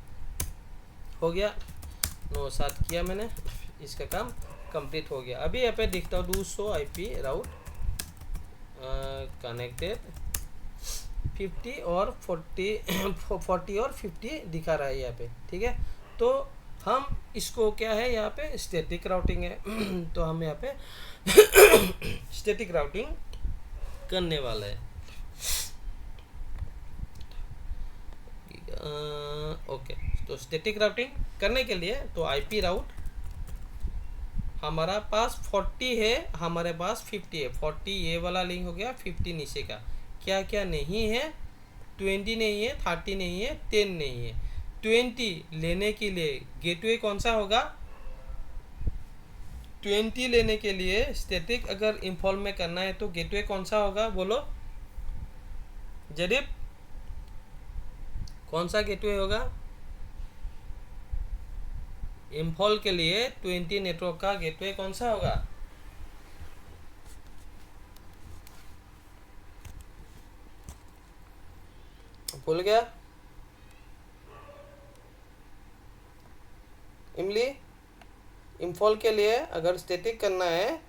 हो गया। नो साथ किया मैंने, इसका काम कंप्लीट हो गया। अभी यहाँ पे दिखता हूँ 200 IP राउट कनेक्टेड 50 और 40 और 50 दिखा रहा है यहाँ पे, ठीक है। तो हम इसको क्या है यहाँ पे स्टैटिक राउटिंग है तो हम यहाँ पे स्टैटिक राउटिंग करने वाला है। ओके, तो स्टैटिक राउटिंग करने के लिए तो IP राउट हमारा पास 40 है, हमारे पास 50 है। 40 ये वाला लिंक हो गया, 50 नीचे का। क्या क्या नहीं है, 20 नहीं है, 30 नहीं है, 10 नहीं है। 20 लेने के लिए गेटवे कौन सा होगा, 20 लेने के लिए स्टैटिक अगर इन्फॉर्म में करना है तो गेटवे कौन सा होगा, बोलो जरीब, कौन सा गेटवे होगा इम्फॉल के लिए 20 नेटवर्क का गेटवे कौन सा होगा, भूल गया इमली। इम्फॉल के लिए अगर स्टैटिक करना है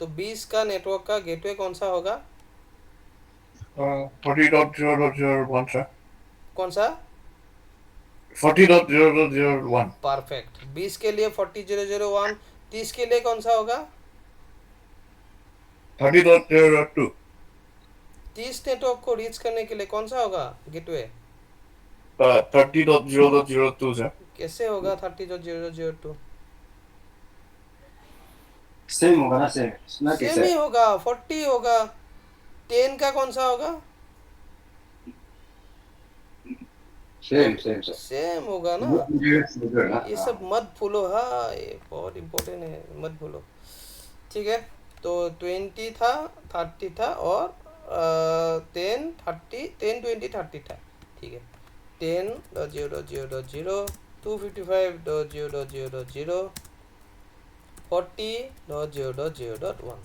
तो 20 का नेटवर्क का गेटवे कौन सा होगा,
40.0.0.1 सर,
कौन सा
40.0.0.1,
परफेक्ट। 20 के लिए 40.0.0.1, 30 के लिए कौन सा होगा
30.0.0.2,
30 नेटवर्क को रीच करने के लिए कौन सा होगा गेटवे,
30.0.0.2 सर,
कैसे होगा 30.0.0.2,
सेम होगा ना, सेम ना
सेम
कैसे
ही होगा, 40 होगा। 10 का कौन सा होगा,
सेम सेम सर
सेम होगा ना। ये
हाँ
सब मत भूलो, हाँ ये बहुत इम्पोर्टेंट है, मत भूलो, ठीक है। तो 20 था, 30 था और 10 30 10 20 30 था, ठीक है। 10.0.0.0 255.0.0.0 40.0.0.1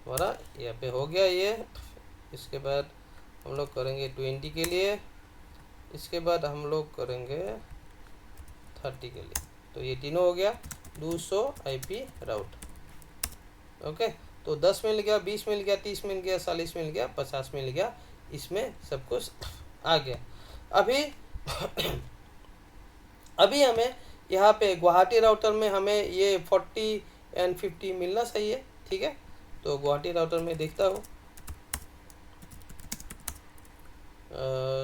हमारा यहाँ पे हो गया ये। इसके बाद हम लोग करेंगे 20 के लिए, इसके बाद हम लोग करेंगे 30 के लिए। तो ये तीनों हो गया 200 IP राउट। ओके, तो 10 मिल गया, 20 मिल गया, 30 मिल गया, 40 मिल गया, 50 मिल गया, इसमें सब कुछ आ गया। अभी अभी हमें यहाँ पे गुवाहाटी राउटर में हमें ये 40 एंड 50 मिलना चाहिए, ठीक है। तो गुवाहाटी राउटर में देखता हूँ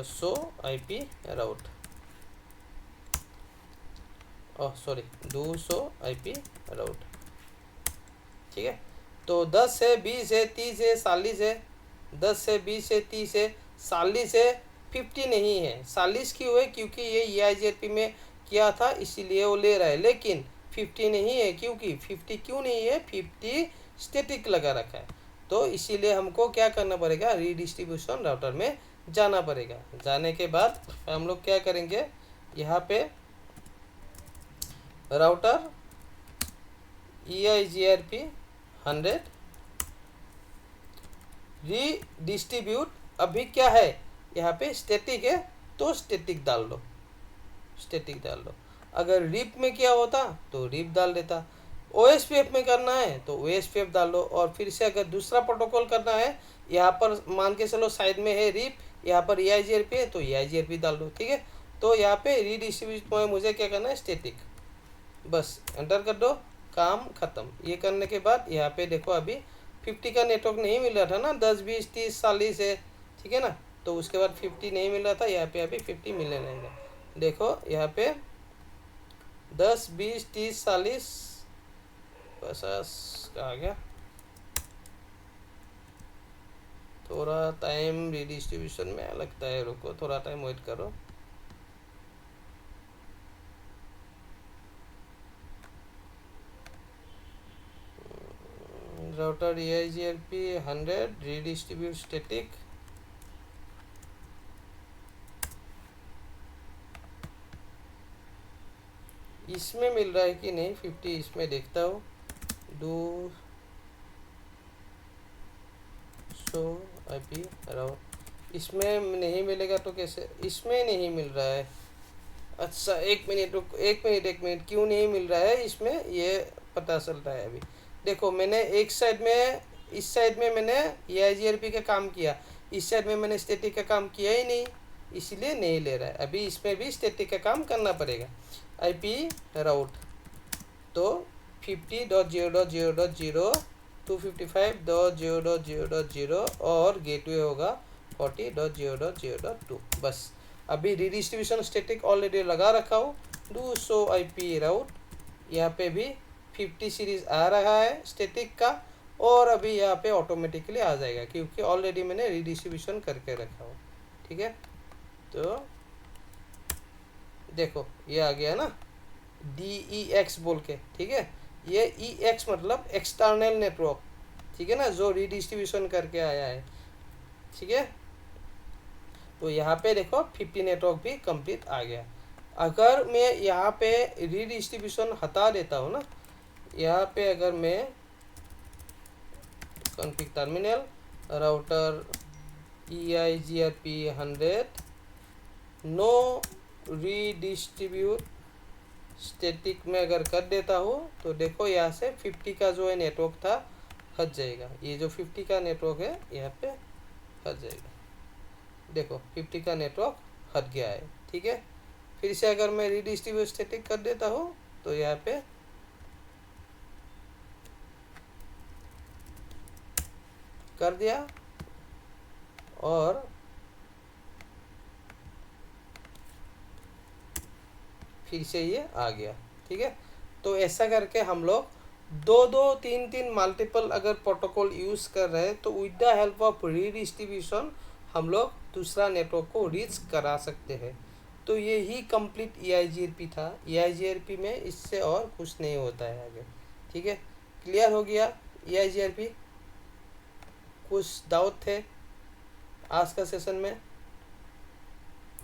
सो IP राउट, ओह सॉरी 200 IP राउट, ठीक है। तो 10 है, 20 है, 30 है, 40 है, 10 है, 20 है, 30 है, 40 है, 50 नहीं है। 40 क्यों है, क्योंकि ये EIGRP में किया था इसीलिए वो ले रहा है, लेकिन 50 नहीं है क्योंकि 50 क्यों नहीं है, 50 स्टैटिक लगा रखा है। तो इसीलिए हमको क्या करना पड़ेगा, रीडिस्ट्रीब्यूशन राउटर में जाना पड़ेगा। जाने के बाद हम लोग क्या करेंगे, यहाँ पे राउटर EIGRP 100 रीडिस्ट्रीब्यूट। अभी क्या है यहाँ पे स्टैटिक है तो स्टैटिक डाल दो, स्टैटिक डाल दो। अगर रिप में क्या होता तो रिप डाल देता। OSPF में करना है तो OSPF डाल दो। और फिर से अगर दूसरा प्रोटोकॉल करना है, यहाँ पर मान के चलो साइड में है रिप, यहाँ पर EIGRP है तो EIGRP डाल दो, ठीक है। तो यहाँ पे रीडिस्ट्रीब्यूट में मुझे क्या करना है, स्टैटिक, बस एंटर कर दो, काम खत्म। ये करने के बाद यहाँ पे देखो अभी 50 का नेटवर्क नहीं मिल रहा था ना, 10 20 30 40 है, ठीक है ना। तो उसके बाद 50 नहीं मिल रहा था, यहाँ पे अभी 50 मिलने लगेगा। देखो यहाँ पे 10 20 30 40 50 का आ गया। थोड़ा टाइम रिडिस्ट्रीब्यूशन में लगता है, रुको थोड़ा टाइम वेट करो। Router EIGRP 100 redistribute static. इसमें मिल रहा है कि नहीं 50, इसमें देखता हूँ। 200 IP राउट, इसमें नहीं मिलेगा तो कैसे, इसमें नहीं मिल रहा है। अच्छा एक मिनट रुक, एक मिनट क्यों नहीं मिल रहा है इसमें, ये पता चलता है अभी। देखो मैंने एक साइड में, इस साइड में मैंने EIGRP का काम किया, इस साइड में मैंने स्टैटिक का काम किया ही नहीं, इसलिए नहीं ले रहा है। अभी इसमें भी स्टैटिक का काम करना पड़ेगा। IP राउट तो 50.0.0.0 255.0.0.0 और गेटवे होगा 40.0.0.2। बस अभी रीडिस्ट्रीब्यूशन स्टैटिक ऑलरेडी लगा रखा हूँ। 200 IP राउट, यहाँ पे भी 50 सीरीज आ रहा है स्टैटिक का, और अभी यहाँ पे ऑटोमेटिकली आ जाएगा क्योंकि ऑलरेडी मैंने रीडिस्ट्रीब्यूशन करके रखा हूँ, ठीक है। तो देखो ये आ गया ना DEX बोल के, ठीक है। ये EX मतलब एक्सटर्नल नेटवर्क, ठीक है ना, जो रीडिस्ट्रीब्यूशन करके आया है, ठीक है। तो यहाँ पे देखो 50 नेटवर्क भी कंप्लीट आ गया। अगर मैं यहाँ पे रीडिस्ट्रीब्यूशन हटा देता हूँ ना, यहाँ पे अगर मैं config terminal router EIGRP 100 no redistribute static में अगर कर देता हूँ तो देखो यहाँ से 50 का जो है नेटवर्क था हट जाएगा। ये जो 50 का नेटवर्क है यहाँ पे हट जाएगा। देखो 50 का नेटवर्क हट गया है, ठीक है। फिर से अगर मैं रीडिस्ट्रीब्यूट स्टैटिक कर देता हूँ तो यहाँ पे कर दिया और फिर से ये आ गया, ठीक है। तो ऐसा करके हम लोग दो दो तीन तीन मल्टीपल अगर प्रोटोकॉल यूज़ कर रहे हैं तो with the help of redistribution हम लोग दूसरा नेटवर्क को रीच करा सकते हैं। तो ये ही कंप्लीट EIGRP था। EIGRP में इससे और कुछ नहीं होता है आगे, ठीक है। क्लियर हो गया EIGRP? कुछ डाउट थे आज का सेशन में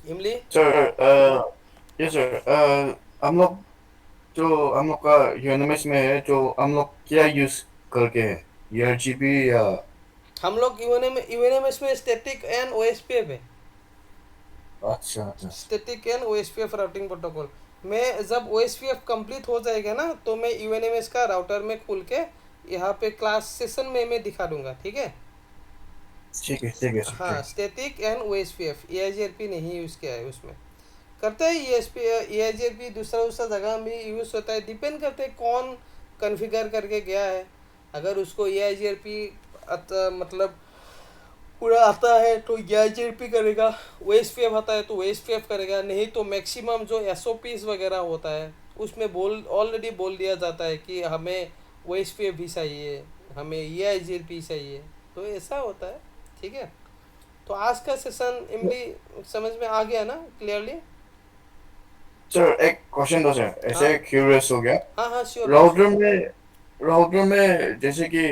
इमली?
सर यस सर, हम लोग जो हम लोग का यूनिवर्स में है, जो हम लोग क्या यूज करके है, ERGB या?
हम लोग यूएनएमएस में स्टैटिक एंड OSPF है।
अच्छा अच्छा
static and OSPF routing protocol में जब OSPF कंप्लीट हो जाएगा ना तो मैं यूएनएमएस का राउटर में खुल के यहाँ पे क्लास सेशन में मैं दिखा दूंगा, ठीक है।
ठीक है ठीक है सर,
हाँ
ठीक
स्टैटिक एंड OSPF, EIGRP नहीं यूज़ किया है उसमें। करते हैं EIGRP दूसरा जगह भी यूज़ होता है, डिपेंड करते हैं कौन कॉन्फ़िगर करके गया है। अगर उसको EIGRP मतलब पूरा आता है तो EIGRP करेगा, OSPF आता है तो OSPF करेगा, नहीं तो मैक्सिमम जो SOPs वगैरह होता है उसमें ऑलरेडी बोल दिया जाता है कि हमें OSPF भी चाहिए, हमें EIGRP चाहिए, तो ऐसा होता है, ठीक है। तो आज का सेशन इमली समझ में आ गया ना क्लियरली?
सर एक क्वेश्चन दो सर, ऐसे
हाँ
क्यूरियस हो गया।
हाँ हाँ श्योर।
राउटर में जैसे कि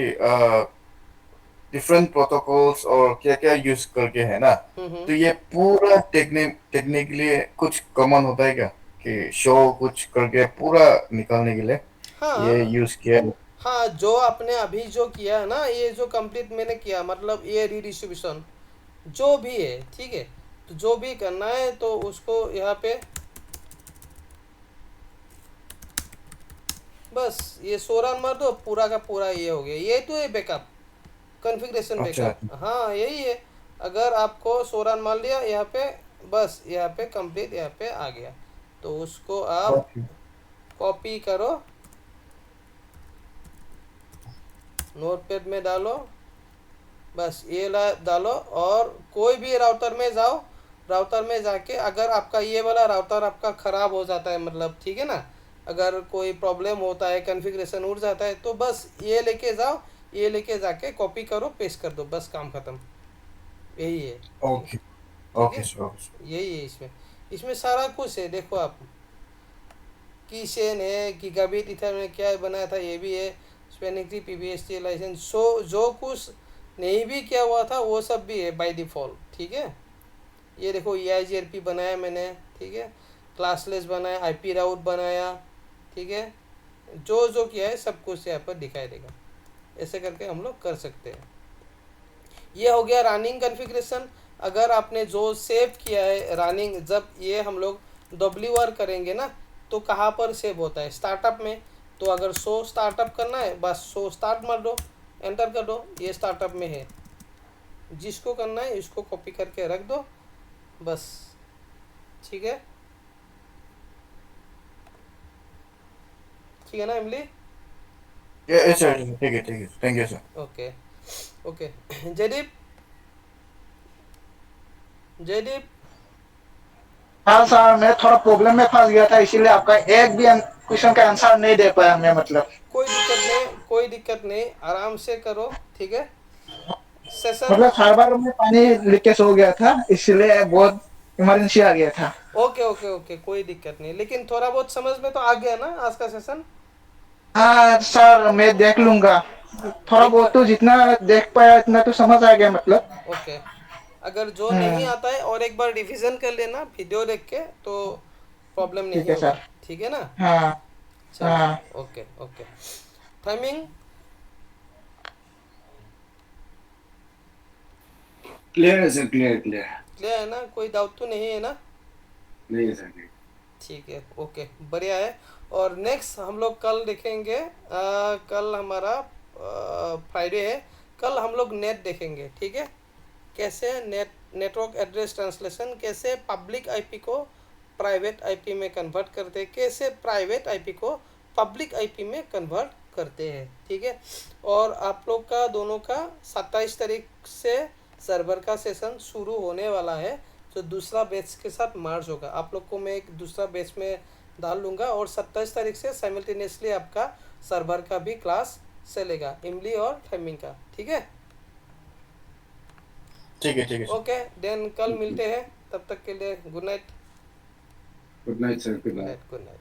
डिफरेंट प्रोटोकॉल्स और क्या क्या यूज करके है ना, तो ये पूरा टेक्निकली कुछ कॉमन होता है क्या कि शो कुछ करके पूरा निकालने के लिए ये
हाँ
यूज किया है?
हाँ, जो आपने अभी जो किया है ना, ये जो कंप्लीट मैंने किया, मतलब ये रीडिस्ट्रीब्यूशन जो भी है, ठीक है। तो जो भी करना है तो उसको यहाँ पे बस ये 16 मार दो, पूरा का पूरा ये हो गया। ये तो है बैकअप, कॉन्फ़िगरेशन
अच्छा
बैकअप, हाँ यही है। अगर आपको 16 मार लिया यहाँ पे, बस यहाँ पे कंप्लीट यहाँ पे आ गया। तो उसको आप
ओके
कॉपी करो, नोटपैड में डालो, बस ये ला डालो, और कोई भी राउटर में जाओ। राउटर में जाके अगर आपका ये वाला राउटर आपका ख़राब हो जाता है, मतलब ठीक है ना, अगर कोई प्रॉब्लम होता है, कॉन्फ़िगरेशन उड़ जाता है, तो बस ये लेके जाओ, ये लेके जाके कॉपी करो, पेस्ट कर दो, बस काम ख़त्म। यही है, ठीक।
ओके
ठीक
ओके
है,
सर ओके सर।
यही है इसमें। इसमें सारा कुछ है, देखो आप, की शेन है, गीगाबिट ईथर में क्या बनाया था ये भी है, स्पेनिंग ट्री, पीबीएसटी लाइसेंस, जो कुछ नहीं भी किया हुआ था वो सब भी है बाय डिफ़ॉल्ट, ठीक है। ये देखो EIGRP बनाया मैंने, ठीक है। क्लासलेस बनाया, IP राउट बनाया, ठीक है। जो जो किया है सब कुछ यहाँ पर दिखाई देगा। ऐसे करके हम लोग कर सकते हैं। ये हो गया रनिंग कॉन्फ़िगरेशन। अगर आपने जो सेव किया है रनिंग, जब ये हम लोग WR करेंगे ना, तो कहाँ पर सेव होता है, स्टार्टअप में। तो अगर शो स्टार्टअप करना है, बस शो स्टार्ट मार दो, एंटर कर दो, ये स्टार्टअप में है। जिसको करना है इसको कॉपी करके रख दो, बस, ठीक है। ठीक है ना इमली?
ये सर ठीक है thank you sir.
Okay okay. Jaideep, Jaideep,
हाँ सर, मैं थोड़ा प्रॉब्लम में फंस गया था, इसीलिए आपका एक भी क्वेश्चन का आंसर नहीं दे पाया मैं, मतलब।
कोई दिक्कत नहीं, कोई दिक्कत नहीं, आराम से करो, ठीक है। सेशन,
मतलब हर बार में पानी लीकेज हो गया था, इसलिए बहुत इमरजेंसी आ गया था।
ओके ओके ओके, कोई दिक्कत नहीं, लेकिन थोड़ा बहुत समझ में तो आ गया ना आज का सेशन?
हाँ सर, मैं देख लूंगा। थोड़ा
एक
बहुत
बार,
तो जितना देख पाया इतना तो समझ आ गया, मतलब।
ओके। अगर जो नहीं
हम्म।
आता है और एक बार रिवीजन कर लेना वीडियो देख के, तो प्रॉब्लम
ठीक
नहीं
है
होगा,
सर।
ठीक है ना।
हाँ हाँ।
चलो, ओके ओके। टाइमिंग
क्लियर है सर, क्लियर क्लियर।
क्लियर है ना, कोई डाउट तो नहीं है ना?
नहीं है सर, नहीं।
ठीक है, ओके, बढ़िया है। और नेक्स्ट हम लोग कल देखेंगे, कल हमारा फ्राइडे है। कल हम लोग नेट देखेंगे, ठीक है। कैसे नेटवर्क एड्रेस ट्रांसलेशन, कैसे पब्लिक आईपी को प्राइवेट आईपी में कन्वर्ट करते हैं, कैसे प्राइवेट आईपी को पब्लिक आईपी में कन्वर्ट करते हैं, ठीक है। और आप लोग का दोनों का 27 तारीख से सर्वर का सेशन शुरू होने वाला है, जो दूसरा बैच के साथ मार्च होगा। आप लोग को मैं एक दूसरा बैच में डाल लूँगा, और 27 तारीख से साइमल्टेनियसली आपका सर्वर का भी क्लास चलेगा, इमली और टाइमिंग का, ठीक है।
ठीक है सर।
ओके देन, कल मिलते हैं, तब तक के लिए good night.
Good night sir, good
good
night.
Night, good night.